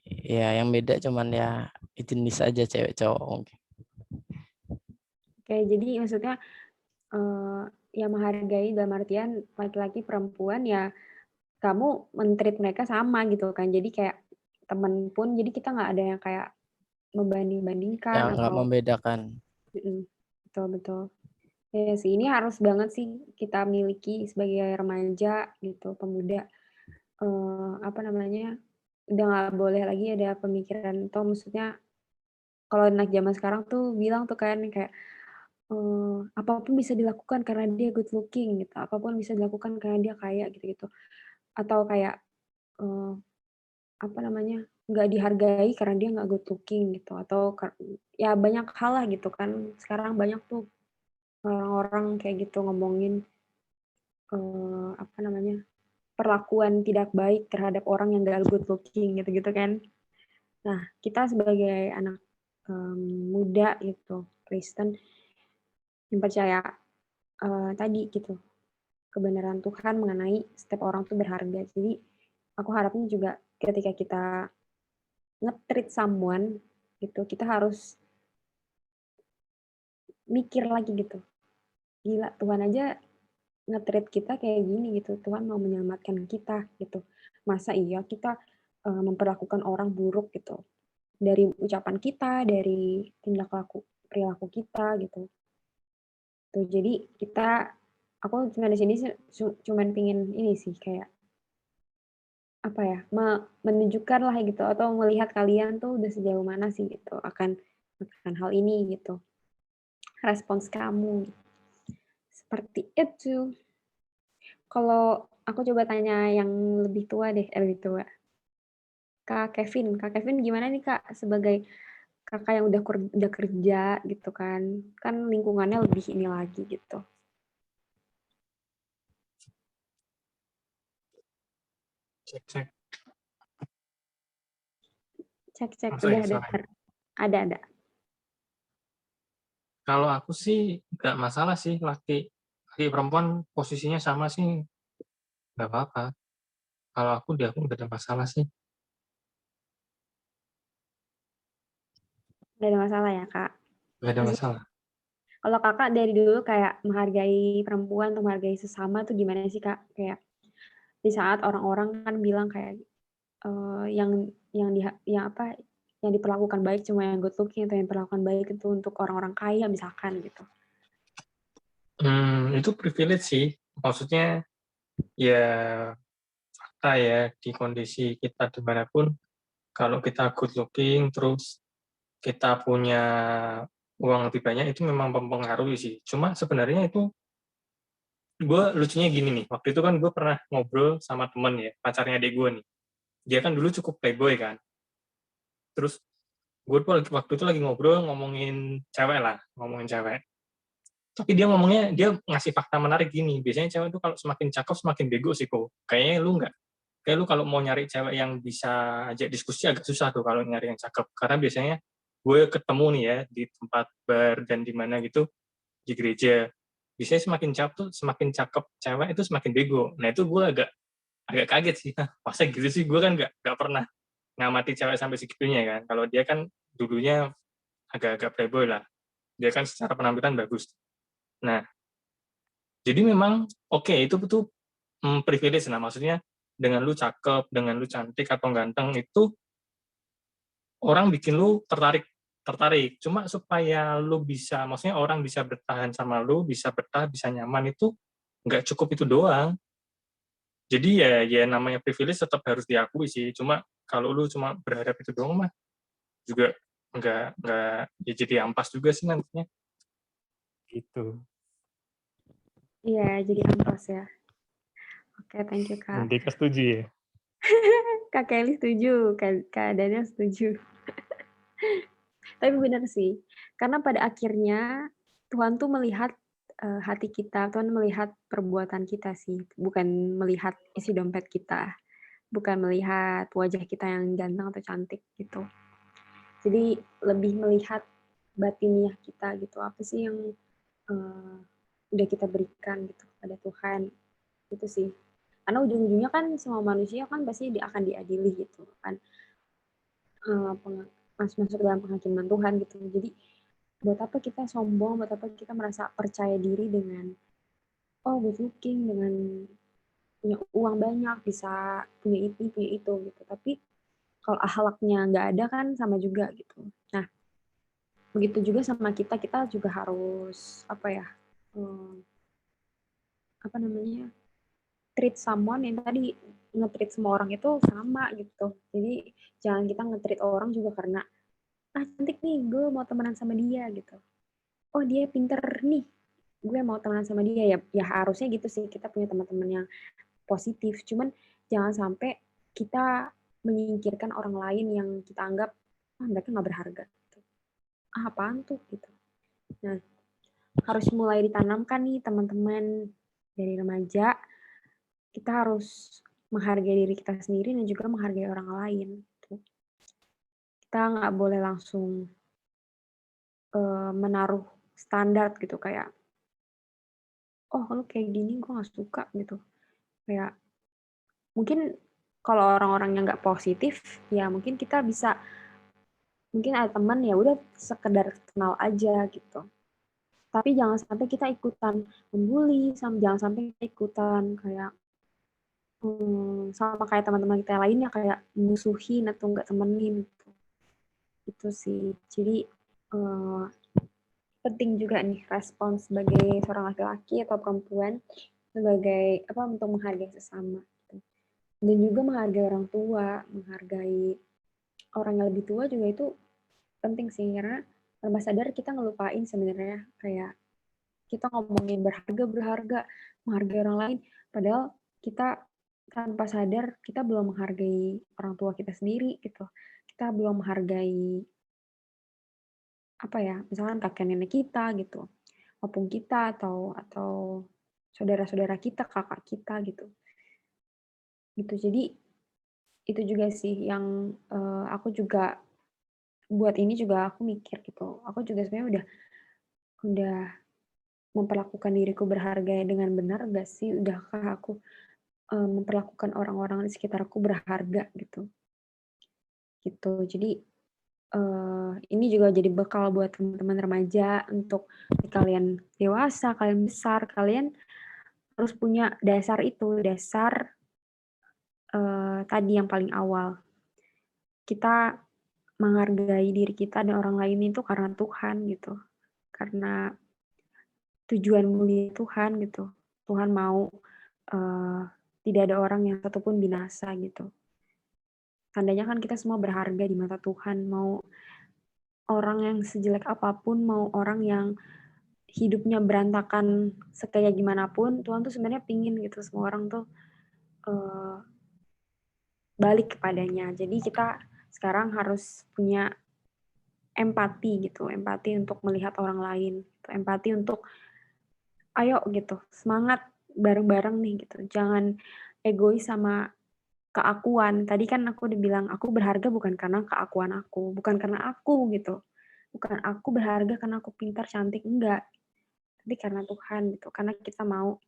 Ya yang beda cuman ya jenis aja, cewek cowok mungkin. Kayak jadi maksudnya ya menghargai dalam artian laki-laki perempuan ya kamu men-treat mereka sama gitu kan. Jadi kayak temen pun jadi kita nggak ada yang kayak membanding-bandingkan Yang nggak atau membedakan. betul betul. Ya sih ini harus banget sih kita miliki sebagai remaja gitu, pemuda. Udah nggak boleh lagi ada pemikiran atau maksudnya kalau anak zaman sekarang tuh bilang tuh kan kayak apapun bisa dilakukan karena dia good looking gitu, apapun bisa dilakukan karena dia kaya gitu-gitu. Atau kayak eee, nggak dihargai karena dia nggak good looking gitu, atau ya banyak hal lah gitu kan. Sekarang banyak tuh orang-orang kayak gitu ngomongin perlakuan tidak baik terhadap orang yang nggak good looking gitu-gitu kan. Nah, kita sebagai anak muda gitu, Kristen yang percaya tadi gitu, kebenaran Tuhan mengenai setiap orang tuh berharga. Jadi aku harapnya juga ketika kita nge-treat someone gitu, kita harus mikir lagi gitu. Gila, Tuhan aja nge-treat kita kayak gini gitu. Tuhan mau menyelamatkan kita gitu. Masa iya kita memperlakukan orang buruk gitu. Dari ucapan kita, dari tindak laku perilaku kita gitu. Tuh, jadi aku cuma di sini cuman pingin ini sih kayak apa ya, menunjukkan lah gitu atau melihat kalian tuh udah sejauh mana sih gitu akan hal ini gitu. Respons kamu seperti itu. Kalau aku coba tanya yang lebih tua deh, lebih tua. Kak Kevin gimana nih Kak sebagai Kakak yang udah kerja gitu kan. Kan lingkungannya lebih ini lagi gitu. Cek. Cek Sorry, udah sorry. dengar. Ada. Kalau aku sih nggak masalah sih, laki perempuan posisinya sama sih, nggak apa-apa. Kalau aku nggak ada masalah sih. Nggak ada masalah ya, Kak? Nggak ada Maksudnya masalah. kalau Kakak dari dulu kayak menghargai perempuan atau menghargai sesama tuh gimana sih, Kak? Kayak di saat orang-orang kan bilang kayak yang diperlakukan baik cuma yang good looking atau yang diperlakukan baik itu untuk orang-orang kaya misalkan gitu. Itu privilege sih. Maksudnya ya fakta ya di kondisi kita dimanapun kalau kita good looking terus kita punya uang lebih banyak itu memang mempengaruhi sih. Cuma sebenarnya itu gue lucunya gini nih. Waktu itu kan gue pernah ngobrol sama temen ya, pacarnya adik gue nih. Dia kan dulu cukup playboy kan. Terus gue tuh waktu itu lagi ngobrol ngomongin cewek lah, ngomongin cewek. Tapi dia ngomongnya, dia ngasih fakta menarik gini. Biasanya cewek tuh kalau semakin cakep semakin bego sih kok. Kayaknya lu nggak. Kayak lu kalau mau nyari cewek yang bisa ajak diskusi agak susah tuh kalau nyari yang cakep. Karena biasanya gue ketemu nih ya di tempat bar dan di mana gitu di gereja. Biasanya semakin cakep cewek itu semakin bego. Nah itu gue agak kaget sih. Masa gitu sih, gue kan nggak pernah ngamati cewek sampai segitunya kan. Kalau dia kan dulunya agak-agak playboy lah. Dia kan secara penampilan bagus. Nah, jadi memang oke, itu tuh privilege lah. Maksudnya dengan lu cakep, dengan lu cantik atau ganteng itu orang bikin lu tertarik. Cuma supaya lu bisa, maksudnya orang bisa bertahan sama lu, bisa betah, bisa nyaman itu nggak cukup itu doang. Jadi ya namanya privilege tetap harus diakui sih. Cuma kalau lu cuma berharap itu doang mah juga nggak ya jadi ampas juga sih nantinya. Gitu. Iya, jadi ampas ya. Oke, thank you, Kak. Dika setuju ya? Kak Kelly setuju, Kak Daniel setuju. Tapi benar sih, karena pada akhirnya Tuhan tuh melihat hati kita, Tuhan melihat perbuatan kita sih, bukan melihat isi dompet kita, bukan melihat wajah kita yang ganteng atau cantik gitu. Jadi lebih melihat batiniah kita gitu, apa sih yang udah kita berikan gitu pada Tuhan, itu sih. Karena ujung-ujungnya kan semua manusia kan pasti akan diadili gitu kan, masuk dalam penghakiman Tuhan gitu. Jadi buat apa kita sombong, buat apa kita merasa percaya diri dengan good looking, dengan punya uang banyak, bisa punya ini, punya itu gitu. Tapi kalau akhlaknya nggak ada kan sama juga gitu. Nah, begitu juga sama kita juga harus treat someone yang tadi nge-treat semua orang itu sama gitu. Jadi jangan kita nge-treat orang juga karena cantik nih, gue mau temenan sama dia gitu. Oh dia pinter nih, gue mau temenan sama dia ya harusnya gitu sih, kita punya teman-teman yang positif. Cuman jangan sampai kita menyingkirkan orang lain yang kita anggap mereka nggak berharga. Gitu. Apaan tuh gitu. Nah harus mulai ditanamkan nih teman-teman dari remaja. Kita harus menghargai diri kita sendiri dan juga menghargai orang lain. Gitu. Kita nggak boleh langsung menaruh standar gitu kayak lu kayak gini gue nggak suka gitu. Kayak mungkin kalau orang-orang yang nggak positif ya mungkin kita bisa, mungkin ada teman ya udah sekedar kenal aja gitu, tapi jangan sampai kita ikutan membuli, jangan sampai kita ikutan kayak sama kayak teman-teman kita lainnya kayak musuhin atau nggak temenin gitu. Itu sih, jadi penting juga nih respon sebagai seorang laki-laki atau perempuan sebagai untuk menghargai sesama gitu. Dan juga menghargai orang tua, menghargai orang yang lebih tua juga itu penting sih, karena tanpa sadar kita ngelupain sebenarnya kayak kita ngomongin berharga, menghargai orang lain, padahal kita tanpa sadar kita belum menghargai orang tua kita sendiri gitu. Kita belum menghargai misalkan kakek nenek kita gitu, opung kita atau saudara-saudara kita, kakak kita gitu. Gitu. Jadi itu juga sih yang aku juga buat ini juga aku mikir gitu. Aku juga sebenarnya udah memperlakukan diriku berharga dengan benar gak sih? Udahkah aku memperlakukan orang-orang di sekitarku berharga gitu. Gitu. Jadi ini juga jadi bekal buat teman-teman remaja untuk kalian dewasa, kalian besar, kalian harus punya dasar itu, dasar tadi yang paling awal. Kita menghargai diri kita dan orang lain itu karena Tuhan gitu. Karena tujuan mulia Tuhan gitu. Tuhan mau tidak ada orang yang satupun binasa gitu. Tandanya kan kita semua berharga di mata Tuhan. Mau orang yang sejelek apapun, mau orang yang hidupnya berantakan sekayak gimana pun, Tuhan tuh sebenarnya pingin gitu semua orang tuh balik kepadanya. Jadi kita sekarang harus punya empati gitu, empati untuk melihat orang lain, empati untuk ayo gitu, semangat bareng-bareng nih gitu. Jangan egois sama keakuan. Tadi kan aku udah bilang aku berharga bukan karena keakuan aku, bukan karena aku gitu. Bukan aku berharga karena aku pintar, cantik, enggak. Tapi karena Tuhan gitu, karena kita mau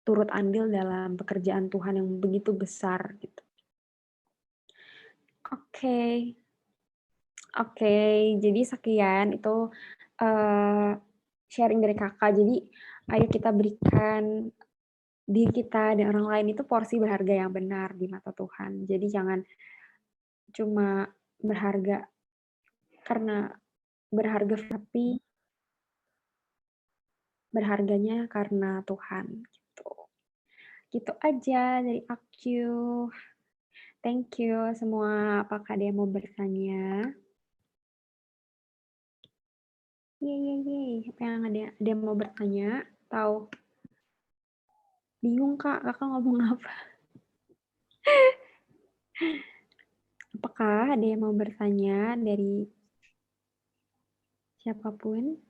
turut andil dalam pekerjaan Tuhan yang begitu besar gitu. Oke. Oke, jadi sekian itu sharing dari kakak. Jadi ayo kita berikan diri kita dan orang lain itu porsi berharga yang benar di mata Tuhan. Jadi jangan cuma berharga karena berharga, tapi berharganya karena Tuhan gitu. Gitu aja dari aku. Thank you semua. Apakah ada yang mau bertanya? Yeay. Apa yang ada yang mau bertanya? Tahu? Bingung Kak, kakak ngomong apa? Apakah ada yang mau bertanya dari siapapun?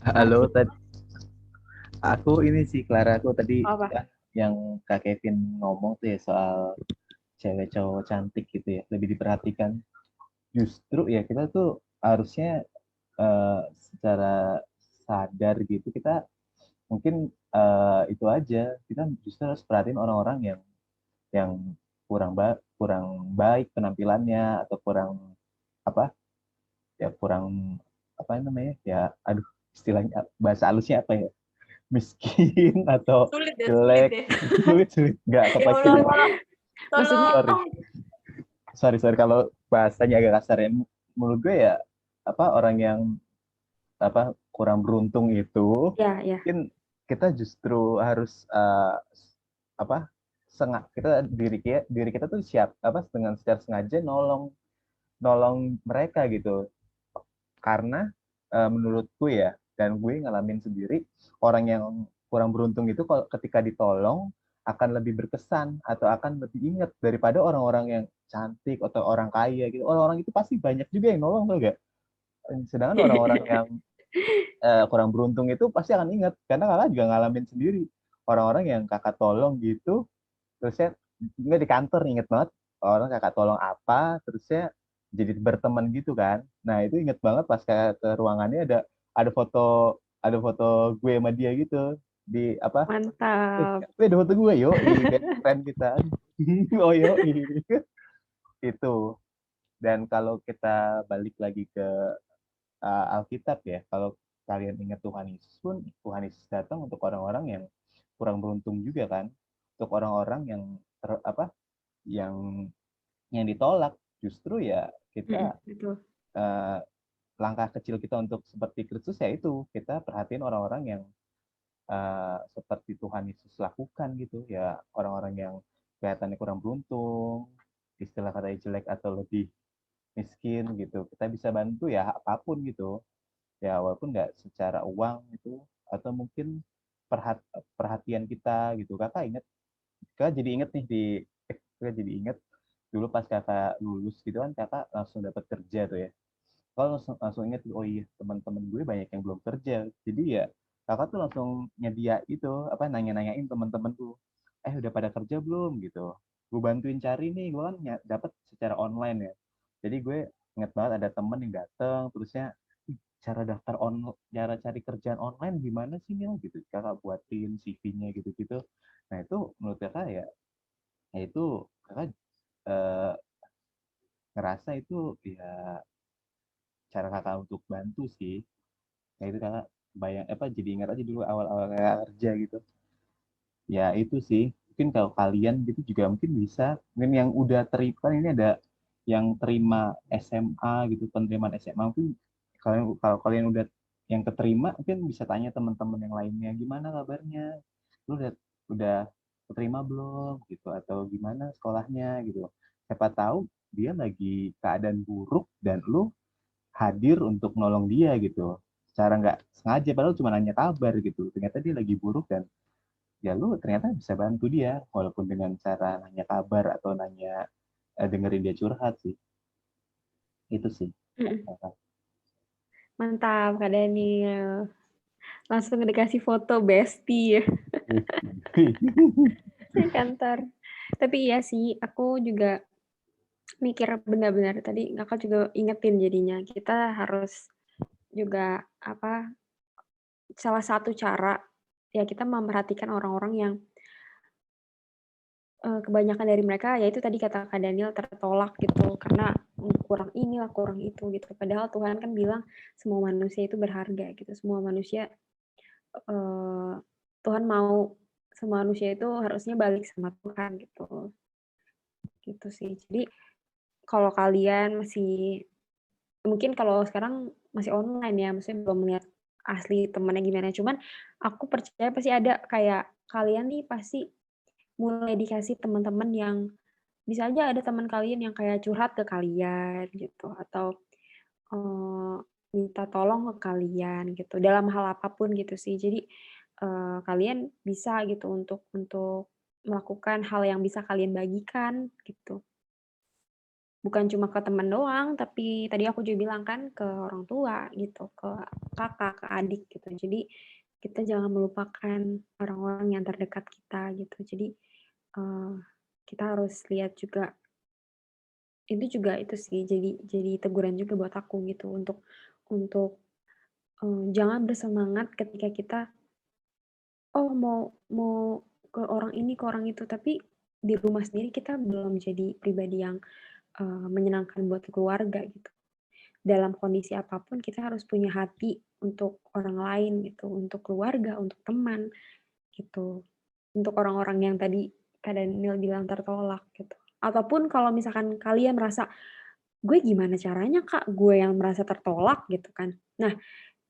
Halo, tadi aku ini sih Clara, aku tadi Apa? yang Kak Kevin ngomong tuh ya soal cewek cowok cantik gitu ya, lebih diperhatikan. Justru ya kita tuh harusnya secara sadar gitu kita mungkin itu aja, kita justru harus perhatiin orang-orang yang kurang baik penampilannya atau kurang apa ya kurang apa namanya ya aduh istilahnya bahasa halusnya apa ya miskin atau Sulit deh, sulit jelek deh. sulit nggak Ya kepancing ya. Allah, Maksudnya tolong. sorry kalau bahasanya agak kasar ya menurut gue ya apa orang yang apa kurang beruntung itu ya. mungkin kita justru harus apa kita diri kita tuh siap apa dengan secara sengaja nolong mereka gitu karena menurutku ya dan gue ngalamin sendiri orang yang kurang beruntung itu kalau ketika ditolong akan lebih berkesan atau akan lebih ingat daripada orang-orang yang cantik atau orang kaya gitu orang-orang itu pasti banyak juga yang nolong tuh gak sedangkan orang-orang yang kurang beruntung itu pasti akan ingat karena kakak juga ngalamin sendiri orang-orang yang kakak tolong gitu terusnya nggak di kantor inget banget orang kakak tolong apa terusnya jadi berteman gitu kan nah itu inget banget pas kayak ke ruangannya ada foto gue sama dia gitu di apa Mantap. ada foto gue yo best friend kita oh yo itu dan kalau kita balik lagi ke Alkitab ya kalau kalian ingat Tuhan Yesus pun Tuhan Yesus datang untuk orang-orang yang kurang beruntung juga kan untuk orang-orang yang yang ditolak justru ya kita Betul. langkah kecil kita untuk seperti Kristus ya itu kita perhatiin orang-orang yang seperti Tuhan Yesus lakukan gitu ya orang-orang yang kelihatannya kurang beruntung istilah katanya jelek atau lebih miskin gitu kita bisa bantu ya apapun gitu ya walaupun nggak secara uang gitu atau mungkin perhatian kita gitu kakak inget kakak jadi inget nih kakak jadi inget dulu pas kakak lulus gitu kan kakak langsung dapat kerja tuh ya kalau langsung inget oh iya teman-teman gue banyak yang belum kerja jadi ya kakak tuh langsung nyedia itu apa nanya-nanyain teman-teman tuh udah pada kerja belum gitu gue bantuin cari nih gue kan dapat secara online ya jadi gue inget banget ada temen yang datang terusnya cara daftar cara cari kerjaan online gimana sih Mil gitu kakak buatin CV-nya gitu-gitu Nah itu menurut kakak ya itu kakak eh, ngerasa itu ya cara kakak untuk bantu sih. Nah itu kakak jadi ingat aja dulu awal-awal kakak kerja gitu. Ya itu sih, mungkin kalau kalian gitu juga mungkin bisa, mungkin yang udah terima, ini ada yang terima SMA gitu, penerimaan SMA, mungkin kalau kalian udah yang keterima, mungkin bisa tanya teman-teman yang lainnya, gimana kabarnya, lu udah keterima belum gitu, atau gimana sekolahnya gitu. Siapa tahu dia lagi keadaan buruk dan lu hadir untuk nolong dia gitu, secara nggak sengaja, padahal cuma nanya kabar gitu, ternyata dia lagi buruk dan ya lu ternyata bisa bantu dia walaupun dengan cara nanya kabar atau nanya dengerin dia curhat sih, itu sih. Mantap, Kak Daniel. Langsung dikasih foto bestie ya di kantor. Tapi iya sih, aku juga mikir benar-benar tadi kakak juga ingetin jadinya kita harus juga salah satu cara ya kita memperhatikan orang-orang yang kebanyakan dari mereka yaitu tadi kata Kak Daniel tertolak gitu karena kurang inilah kurang itu gitu. Padahal Tuhan kan bilang semua manusia itu berharga gitu. Semua manusia Tuhan mau semua manusia itu harusnya balik sama Tuhan gitu. Gitu sih. Jadi kalau kalian masih mungkin kalau sekarang masih online ya, maksudnya belum lihat asli temennya gimana. Cuman aku percaya pasti ada kayak kalian nih pasti mulai dikasih teman-teman yang bisa aja ada teman kalian yang kayak curhat ke kalian gitu atau minta tolong ke kalian gitu dalam hal apapun gitu sih. Jadi kalian bisa gitu untuk melakukan hal yang bisa kalian bagikan gitu. Bukan cuma ke teman doang, tapi tadi aku juga bilang kan ke orang tua gitu, ke kakak, ke adik gitu. Jadi kita jangan melupakan orang-orang yang terdekat kita gitu. Jadi kita harus lihat juga itu juga itu sih jadi teguran juga buat aku gitu untuk jangan bersemangat ketika kita mau ke orang ini, ke orang itu, tapi di rumah sendiri kita belum jadi pribadi yang menyenangkan buat keluarga gitu. Dalam kondisi apapun kita harus punya hati untuk orang lain gitu, untuk keluarga, untuk teman gitu. Untuk orang-orang yang tadi Kak Daniel bilang tertolak gitu. Ataupun kalau misalkan kalian merasa, gue gimana caranya Kak, gue yang merasa tertolak gitu kan. Nah,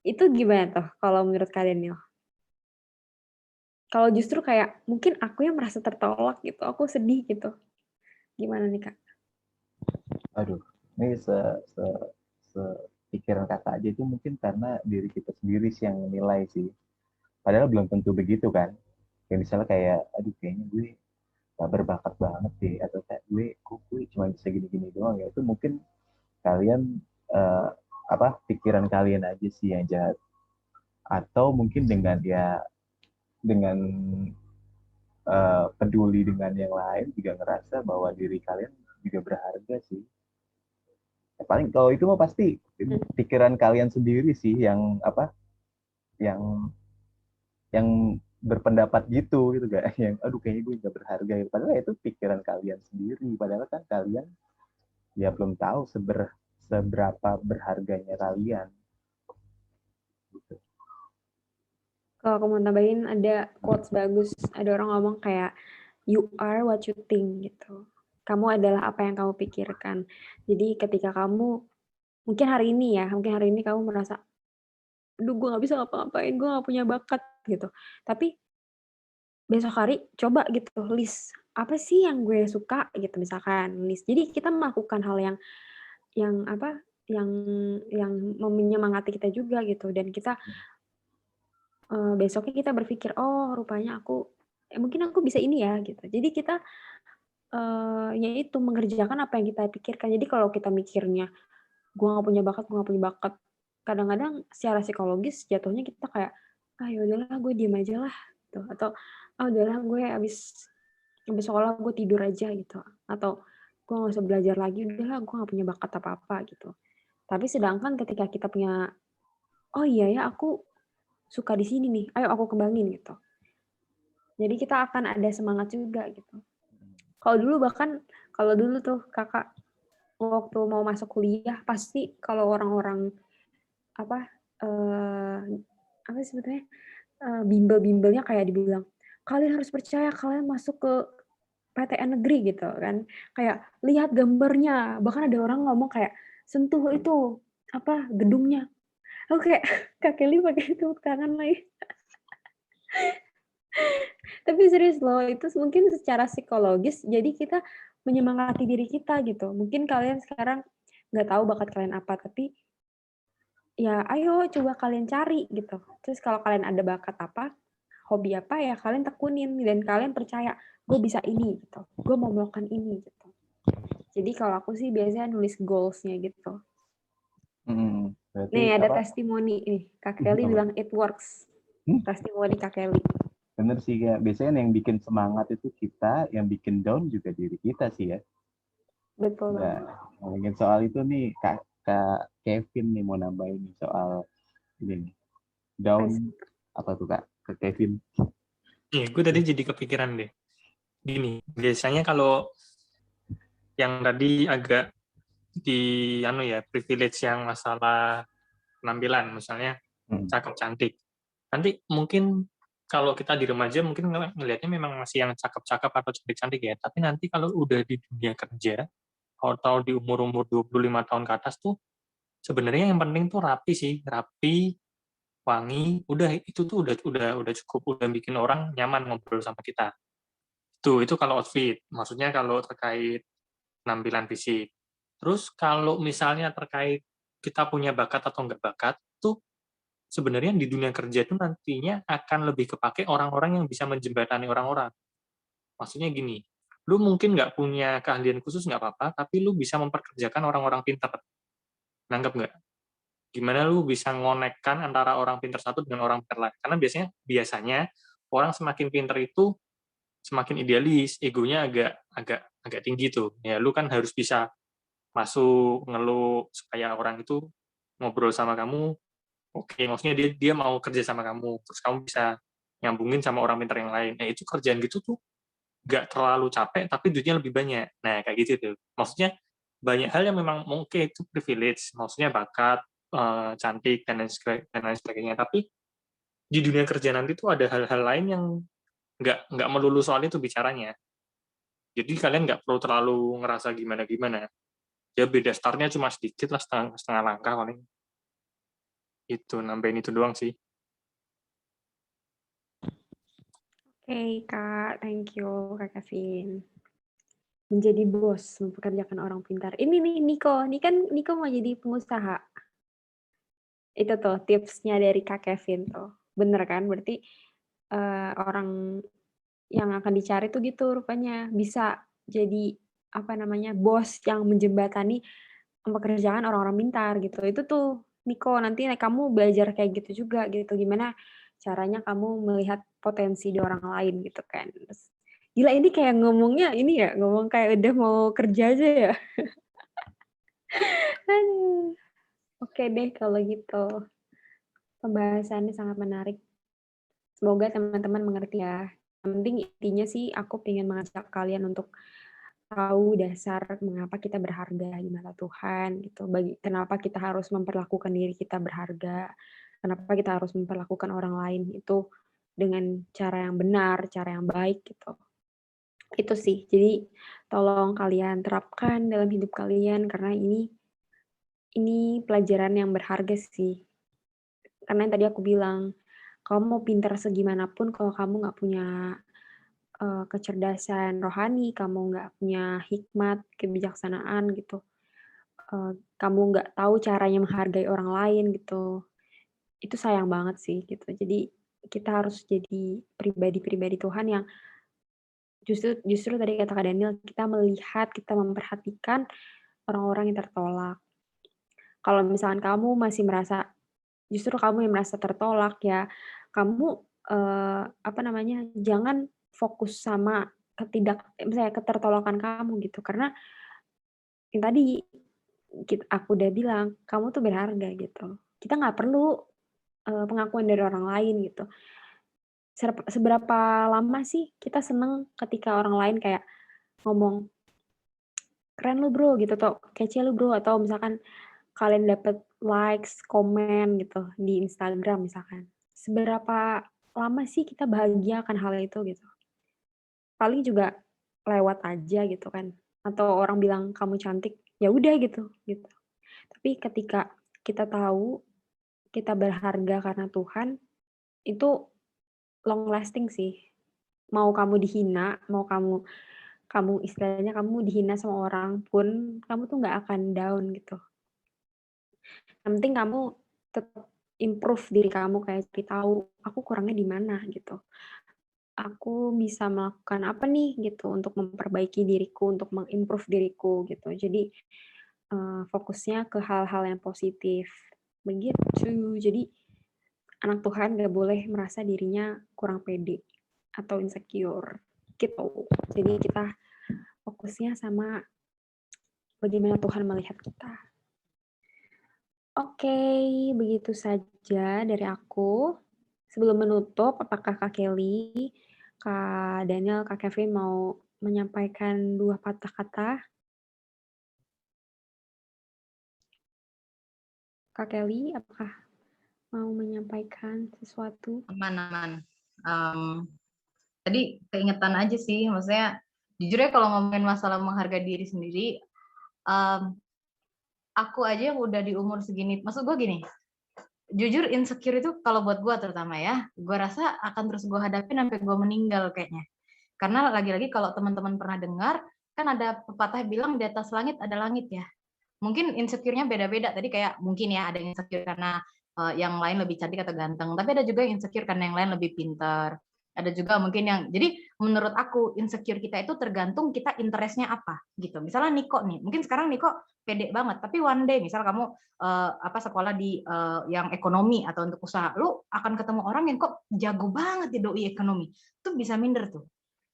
itu gimana tuh kalau menurut Kak Daniel? Kalau justru kayak mungkin aku yang merasa tertolak gitu, aku sedih gitu. Gimana nih Kak? Aduh, ini pikiran kakak aja itu mungkin karena diri kita sendiri sih yang menilai sih, padahal belum tentu begitu kan. Kayak misalnya kayak aduh kayaknya gue gak berbakat banget deh, atau kayak gue cuma bisa gini-gini doang, ya itu mungkin kalian eh, pikiran kalian aja sih yang jahat, atau mungkin dengan peduli dengan yang lain juga ngerasa bahwa diri kalian juga berharga sih. Ya, paling kalau itu mah pasti pikiran kalian sendiri sih yang yang berpendapat gitu gak, yang aduh kayaknya gue gak berharga, padahal itu pikiran kalian sendiri, padahal kan kalian ya belum tahu seberapa berharganya kalian gitu. Kalau aku mau tambahin ada quotes bagus, ada orang ngomong kayak you are what you think gitu. Kamu adalah apa yang kamu pikirkan. Jadi ketika kamu mungkin hari ini kamu merasa, aduh gue gak bisa ngapa-ngapain, gue gak punya bakat gitu. Tapi besok hari coba gitu list apa sih yang gue suka gitu misalkan list. Jadi kita melakukan hal yang apa yang yang menyemangati kita juga gitu dan kita besoknya kita berpikir oh rupanya mungkin aku bisa ini ya gitu. Jadi kita yaitu mengerjakan apa yang kita pikirkan. Jadi kalau kita mikirnya gue gak punya bakat, kadang-kadang secara psikologis jatuhnya kita kayak ya udahlah gue diem aja lah gitu. Atau udahlah gue habis sekolah gue tidur aja gitu. Atau gue gak usah belajar lagi, udahlah gue gak punya bakat apa-apa gitu. Tapi sedangkan ketika kita punya oh iya ya aku suka di sini nih, ayo aku kembangin gitu. Jadi kita akan ada semangat juga gitu. Kalau dulu tuh kakak waktu mau masuk kuliah pasti kalau orang-orang apa sebetulnya bimbel-bimbelnya kayak dibilang kalian harus percaya kalian masuk ke PTN negeri gitu kan, kayak lihat gambarnya, bahkan ada orang ngomong kayak sentuh itu gedungnya. Aku kayak Kak Kelly pakai tepuk tangan lagi. Tapi serius loh, itu mungkin secara psikologis jadi kita menyemangati diri kita gitu. Mungkin kalian sekarang nggak tahu bakat kalian apa, tapi ya ayo coba kalian cari gitu. Terus kalau kalian ada bakat apa, hobi apa ya kalian tekunin dan kalian percaya gue bisa ini gitu, gue mau melakukan ini gitu. Jadi kalau aku sih biasanya nulis goals-nya gitu. Berarti Nih ada apa? testimoni nih, Kak Kelly Apa? bilang it works. Testimoni Kak Kelly. Bener sih ya, biasanya yang bikin semangat itu kita, yang bikin down juga diri kita sih ya. Betul banget. Nah, ngomongin soal itu nih, Kak Kevin nih mau nambahin nih soal ini nih. Down apa tuh Kak? Ke Kevin. Gue tadi jadi kepikiran deh. Gini, biasanya kalau yang tadi agak di privilege yang masalah penampilan, misalnya cakep cantik. Nanti mungkin kalau kita di remaja mungkin ngelihatnya memang masih yang cakep-cakep atau cantik-cantik ya. Tapi nanti kalau udah di dunia kerja atau di umur-umur 25 tahun ke atas tuh sebenarnya yang penting tuh rapi sih, rapi, wangi, udah itu tuh udah cukup, udah bikin orang nyaman ngobrol sama kita. Itu kalau outfit, maksudnya kalau terkait penampilan fisik. Terus kalau misalnya terkait kita punya bakat atau enggak bakat, tuh sebenarnya di dunia kerja itu nantinya akan lebih kepake orang-orang yang bisa menjembatani orang-orang. Maksudnya gini, lu mungkin nggak punya keahlian khusus nggak apa-apa, tapi lu bisa memperkerjakan orang-orang pintar. Nanggap nggak? Gimana lu bisa ngonekkan antara orang pintar satu dengan orang pintar lain? Karena biasanya orang semakin pintar itu semakin idealis, egonya agak tinggi tuh. Ya lu kan harus bisa masuk ngeluh supaya orang itu ngobrol sama kamu. Oke, maksudnya dia mau kerja sama kamu, terus kamu bisa nyambungin sama orang pintar yang lain. Nah, itu kerjaan gitu tuh nggak terlalu capek, tapi duitnya lebih banyak. Nah, kayak gitu tuh. Maksudnya banyak hal yang memang mungkin itu privilege, maksudnya bakat, cantik, dan lain sebagainya. Tapi di dunia kerja nanti tuh ada hal-hal lain yang nggak melulu soal itu bicaranya. Jadi kalian nggak perlu terlalu ngerasa gimana-gimana. Ya beda startnya cuma sedikit lah, setengah langkah paling. Itu, nambahin itu doang sih. Oke, Kak. Thank you, Kak Kevin. Menjadi bos, mempekerjakan orang pintar. Ini nih, Niko. Ini kan Niko mau jadi pengusaha. Itu tuh tipsnya dari Kak Kevin tuh. Bener kan? Berarti orang yang akan dicari tuh gitu rupanya. Bisa jadi bos yang menjembatani mempekerjakan orang-orang pintar gitu. Itu tuh Niko, nanti kamu belajar kayak gitu juga gitu. Gimana caranya kamu melihat potensi di orang lain gitu kan. Terus, gila ini kayak ngomongnya ini ya, ngomong kayak udah mau kerja aja ya. Aduh. Oke deh kalau gitu. Pembahasannya sangat menarik. Semoga teman-teman mengerti ya. Yang penting intinya sih aku pengen mengajak kalian untuk tahu dasar mengapa kita berharga di mata Tuhan gitu. Kenapa kita harus memperlakukan diri kita berharga, kenapa kita harus memperlakukan orang lain itu dengan cara yang benar, cara yang baik gitu. Itu sih. Jadi tolong kalian terapkan dalam hidup kalian karena ini pelajaran yang berharga sih. Karena yang tadi aku bilang, kamu mau pintar segimanapun kalau kamu nggak punya kecerdasan rohani, kamu nggak punya hikmat, kebijaksanaan gitu, kamu nggak tahu caranya menghargai orang lain gitu, itu sayang banget sih gitu. Jadi kita harus jadi pribadi-pribadi Tuhan yang justru tadi kata Kak Daniel, kita melihat, kita memperhatikan orang-orang yang tertolak. Kalau misalkan kamu masih justru kamu yang merasa tertolak ya, kamu jangan fokus sama misalnya ketertolakan kamu gitu. Karena yang tadi aku udah bilang, kamu tuh berharga gitu. Kita nggak perlu pengakuan dari orang lain gitu. seberapa lama sih kita seneng ketika orang lain kayak ngomong, "Keren lu bro," gitu, atau "Kece lu bro," atau misalkan kalian dapet likes, komen gitu di Instagram misalkan. Seberapa lama sih kita bahagia akan hal itu gitu? Paling juga lewat aja gitu kan, atau orang bilang kamu cantik, ya udah gitu. Tapi ketika kita tahu kita berharga karena Tuhan, itu long lasting sih. Mau kamu dihina, mau kamu istilahnya kamu dihina sama orang pun, kamu tuh nggak akan down gitu. Yang penting kamu tetap improve diri kamu, kayak cari tahu, aku kurangnya di mana gitu. Aku bisa melakukan apa nih gitu untuk memperbaiki diriku, untuk mengimprove diriku gitu. Jadi fokusnya ke hal-hal yang positif. Begitu. Jadi anak Tuhan gak boleh merasa dirinya kurang pede atau insecure gitu. Jadi kita fokusnya sama bagaimana Tuhan melihat kita. Oke, begitu saja dari aku. Sebelum menutup, apakah Kak Kelly, Kak Daniel, Kak Kevin mau menyampaikan 2 patah kata? Kak Kelly, apakah mau menyampaikan sesuatu? Aman. Tadi keingetan aja sih, maksudnya jujur ya kalau ngomongin masalah menghargai diri sendiri, aku aja yang udah di umur segini, maksud gue gini, jujur insecure itu kalau buat gue terutama ya, gue rasa akan terus gue hadapin sampai gue meninggal kayaknya. Karena lagi-lagi kalau teman-teman pernah dengar, kan ada pepatah bilang di atas langit ada langit ya. Mungkin insecure-nya beda-beda. Tadi kayak mungkin ya ada yang insecure karena yang lain lebih cantik atau ganteng. Tapi ada juga yang insecure karena yang lain lebih pintar. Ada juga mungkin yang, jadi menurut aku insecure kita itu tergantung kita interest-nya apa gitu. Misalnya Niko nih, mungkin sekarang Niko pede banget, tapi one day misal kamu sekolah di yang ekonomi atau untuk usaha, lu akan ketemu orang yang kok jago banget di doi ekonomi. Itu bisa minder tuh.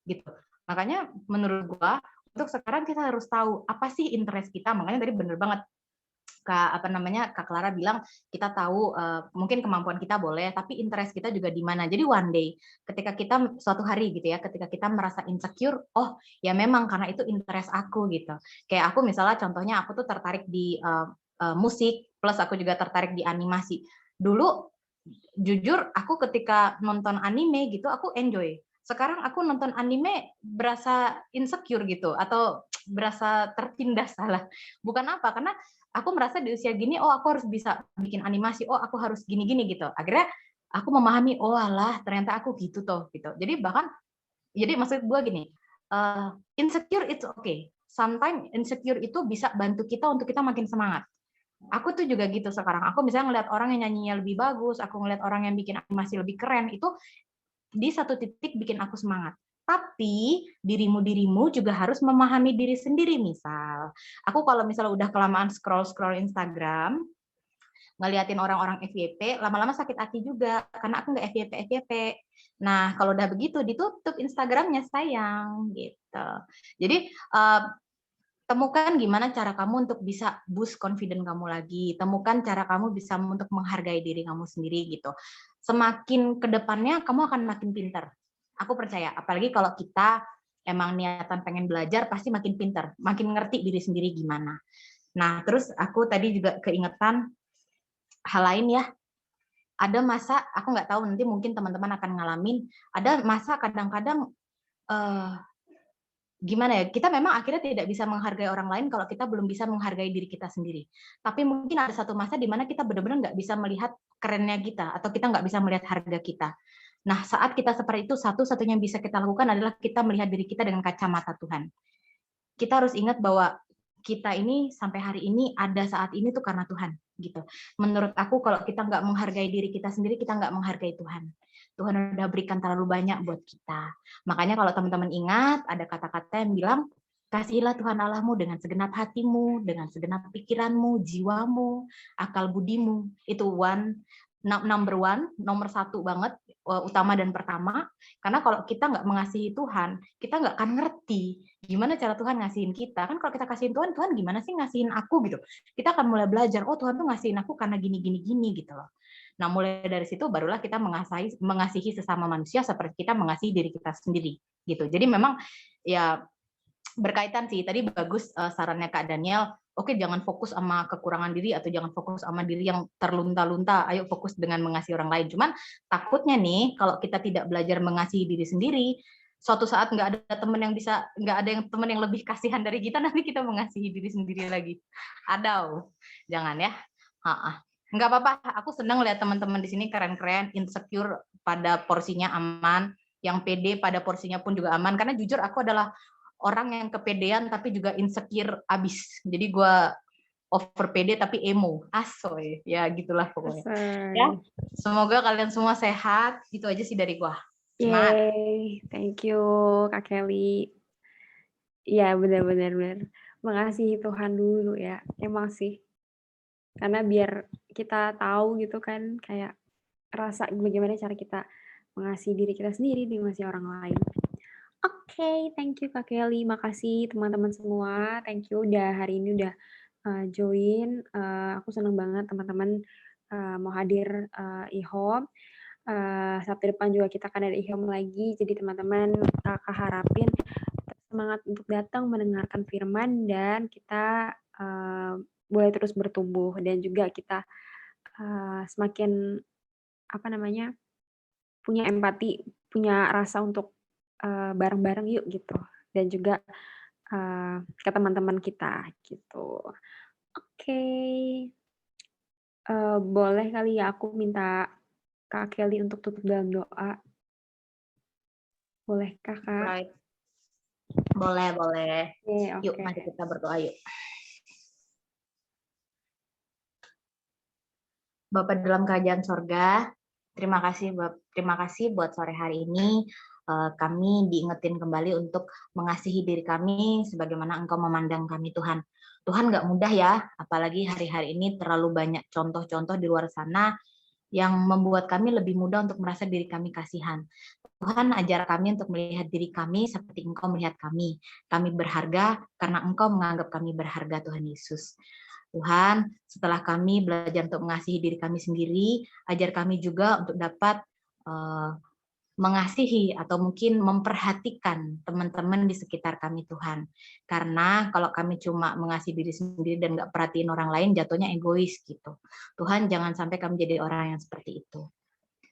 Gitu. Makanya menurut gua untuk sekarang kita harus tahu apa sih interest kita. Makanya tadi bener banget Kak Clara bilang kita tahu mungkin kemampuan kita boleh, tapi interest kita juga di mana. Jadi one day ketika kita suatu hari gitu ya, ketika kita merasa insecure, oh ya memang karena itu interest aku gitu. Kayak aku misalnya contohnya aku tuh tertarik di musik, plus aku juga tertarik di animasi. Dulu jujur aku ketika nonton anime gitu aku enjoy. Sekarang aku nonton anime berasa insecure gitu atau berasa tertindas salah. Bukan apa, karena aku merasa di usia gini, oh aku harus bisa bikin animasi, oh aku harus gini-gini gitu. Akhirnya aku memahami, oh alah ternyata aku gitu toh gitu. Jadi bahkan, jadi maksud gue gini, insecure it's okay. Sometimes insecure itu bisa bantu kita untuk kita makin semangat. Aku tuh juga gitu sekarang. Aku misalnya ngeliat orang yang nyanyinya lebih bagus, aku ngeliat orang yang bikin animasi lebih keren, itu di satu titik bikin aku semangat. Tapi dirimu juga harus memahami diri sendiri. Misal, aku kalau misalnya udah kelamaan scroll Instagram, ngeliatin orang-orang FYP, lama-lama sakit hati juga karena aku nggak FYP. Nah, kalau udah begitu ditutup Instagramnya sayang gitu. Jadi temukan gimana cara kamu untuk bisa boost confidence kamu lagi. Temukan cara kamu bisa untuk menghargai diri kamu sendiri gitu. Semakin ke depannya kamu akan makin pintar. Aku percaya, apalagi kalau kita emang niatan pengen belajar, pasti makin pintar, makin ngerti diri sendiri gimana. Nah, terus aku tadi juga keingetan hal lain ya. Ada masa, aku nggak tahu nanti mungkin teman-teman akan ngalamin, ada masa kadang-kadang gimana ya, kita memang akhirnya tidak bisa menghargai orang lain kalau kita belum bisa menghargai diri kita sendiri. Tapi mungkin ada satu masa di mana kita benar-benar nggak bisa melihat kerennya kita, atau kita nggak bisa melihat harga kita. Nah, saat kita seperti itu, satu-satunya yang bisa kita lakukan adalah kita melihat diri kita dengan kacamata Tuhan. Kita harus ingat bahwa kita ini sampai hari ini ada saat ini tuh karena Tuhan gitu. Menurut aku kalau kita nggak menghargai diri kita sendiri, kita nggak menghargai Tuhan. Tuhan udah berikan terlalu banyak buat kita. Makanya kalau teman-teman ingat ada kata-kata yang bilang, kasihilah Tuhan Allahmu dengan segenap hatimu, dengan segenap pikiranmu, jiwamu, akal budimu. Itu nomor satu banget, utama dan pertama. Karena kalau kita nggak mengasihi Tuhan, kita nggak akan ngerti gimana cara Tuhan ngasihin kita. Kan kalau kita kasihin Tuhan, Tuhan gimana sih ngasihin aku gitu. Kita akan mulai belajar, oh Tuhan tuh ngasihin aku karena gini gitu loh. Nah, mulai dari situ barulah kita mengasihi sesama manusia seperti kita mengasihi diri kita sendiri gitu. Jadi memang ya berkaitan sih. Tadi bagus sarannya Kak Daniel. Oke, jangan fokus sama kekurangan diri atau jangan fokus sama diri yang terlunta-lunta. Ayo fokus dengan mengasihi orang lain. Cuman takutnya nih kalau kita tidak belajar mengasihi diri sendiri, suatu saat nggak ada teman yang bisa, nggak ada yang teman yang lebih kasihan dari kita, nanti kita mengasihi diri sendiri lagi. Aduh, jangan ya. Nggak apa-apa. Aku senang lihat teman-teman di sini keren-keren, insecure pada porsinya aman, yang pede pada porsinya pun juga aman. Karena jujur aku adalah orang yang kepedean tapi juga insecure abis. Jadi gue over pede tapi emo. Asoy. Ya gitulah pokoknya. Ya, semoga kalian semua sehat. Itu aja sih dari gue. Semangat. Yay, thank you Kak Kelly. Ya benar-benar. Mengasihi Tuhan dulu ya. Emang sih. Karena biar kita tahu gitu kan, kayak rasa bagaimana cara kita mengasihi diri kita sendiri, mengasihi orang lain. Oke, thank you Kak Kelly. Makasih teman-teman semua. Thank you udah hari ini udah join. Aku senang banget teman-teman mau hadir IHOM. Sabtu depan juga kita akan ada IHOM lagi. Jadi teman-teman Kakak harapin semangat untuk datang mendengarkan firman dan kita boleh terus bertumbuh dan juga kita semakin punya empati, punya rasa untuk bareng-bareng yuk gitu, dan juga ke teman-teman kita gitu. Oke. Boleh kali ya aku minta Kak Kelly untuk tutup dalam doa. Bolehkah Kak? Right. Boleh. Okay. Yuk, mari kita berdoa yuk. Bapak dalam kerajaan sorga, terima kasih buat sore hari ini. Kami diingetin kembali untuk mengasihi diri kami sebagaimana Engkau memandang kami, Tuhan. Tuhan nggak mudah ya, apalagi hari-hari ini terlalu banyak contoh-contoh di luar sana yang membuat kami lebih mudah untuk merasa diri kami kasihan. Tuhan, ajar kami untuk melihat diri kami seperti Engkau melihat kami. Kami berharga karena Engkau menganggap kami berharga, Tuhan Yesus. Tuhan, setelah kami belajar untuk mengasihi diri kami sendiri, ajar kami juga untuk dapat mengasihi atau mungkin memperhatikan teman-teman di sekitar kami, Tuhan. Karena kalau kami cuma mengasihi diri sendiri dan nggak perhatiin orang lain, jatuhnya egois gitu. Tuhan, jangan sampai kami jadi orang yang seperti itu.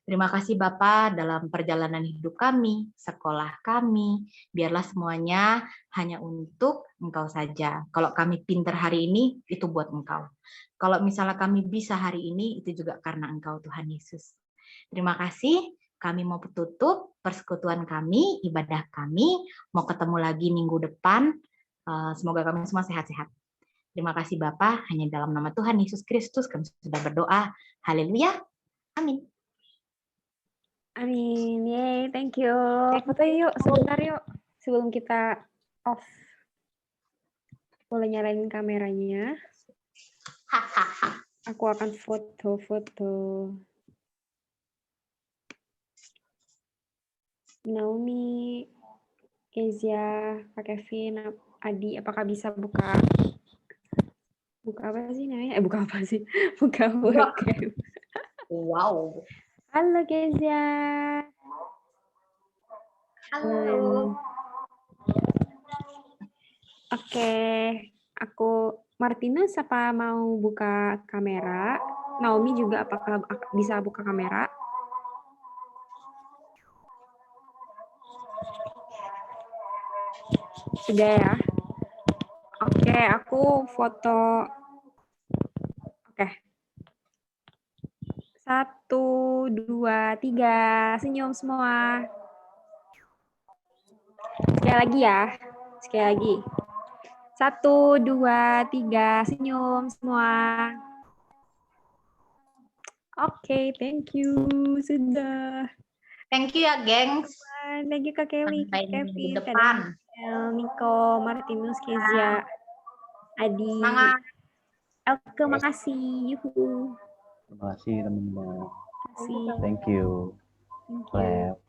Terima kasih Bapak dalam perjalanan hidup kami, sekolah kami, biarlah semuanya hanya untuk Engkau saja. Kalau kami pintar hari ini, itu buat Engkau. Kalau misalnya kami bisa hari ini, itu juga karena Engkau, Tuhan Yesus. Terima kasih, kami mau tutup persekutuan kami, ibadah kami, mau ketemu lagi minggu depan, semoga kami semua sehat-sehat. Terima kasih Bapak, hanya dalam nama Tuhan Yesus Kristus kami sudah berdoa. Haleluya, amin. Amin, yay, thank you. Foto yuk, sebentar yuk. Sebelum kita off. Boleh nyalain kameranya. Aku akan foto-foto. Naomi, Kezia, Kak Kevin, Adi, apakah bisa buka apa sih namanya? Buka apa sih? Buka webcam. Wow. Halo Kezia. Halo. Oke, aku Martinus apa mau buka kamera? Naomi juga apakah bisa buka kamera? Sudah ya. Oke, aku foto. Oke. 1, 2, 3. Senyum semua. Sekali lagi ya. Sekali lagi. 1, 2, 3. Senyum semua. Oke, thank you. Sudah. Thank you ya, gengs. Thank you Kak Kelly, Sampai Kak minggu Kevin, depan. Nico, Martinus, Kezia, Adi, Semangat. Elke, makasih. Yuhu. Terima kasih teman-teman. Makasih. Thank you. Thank you. Clap.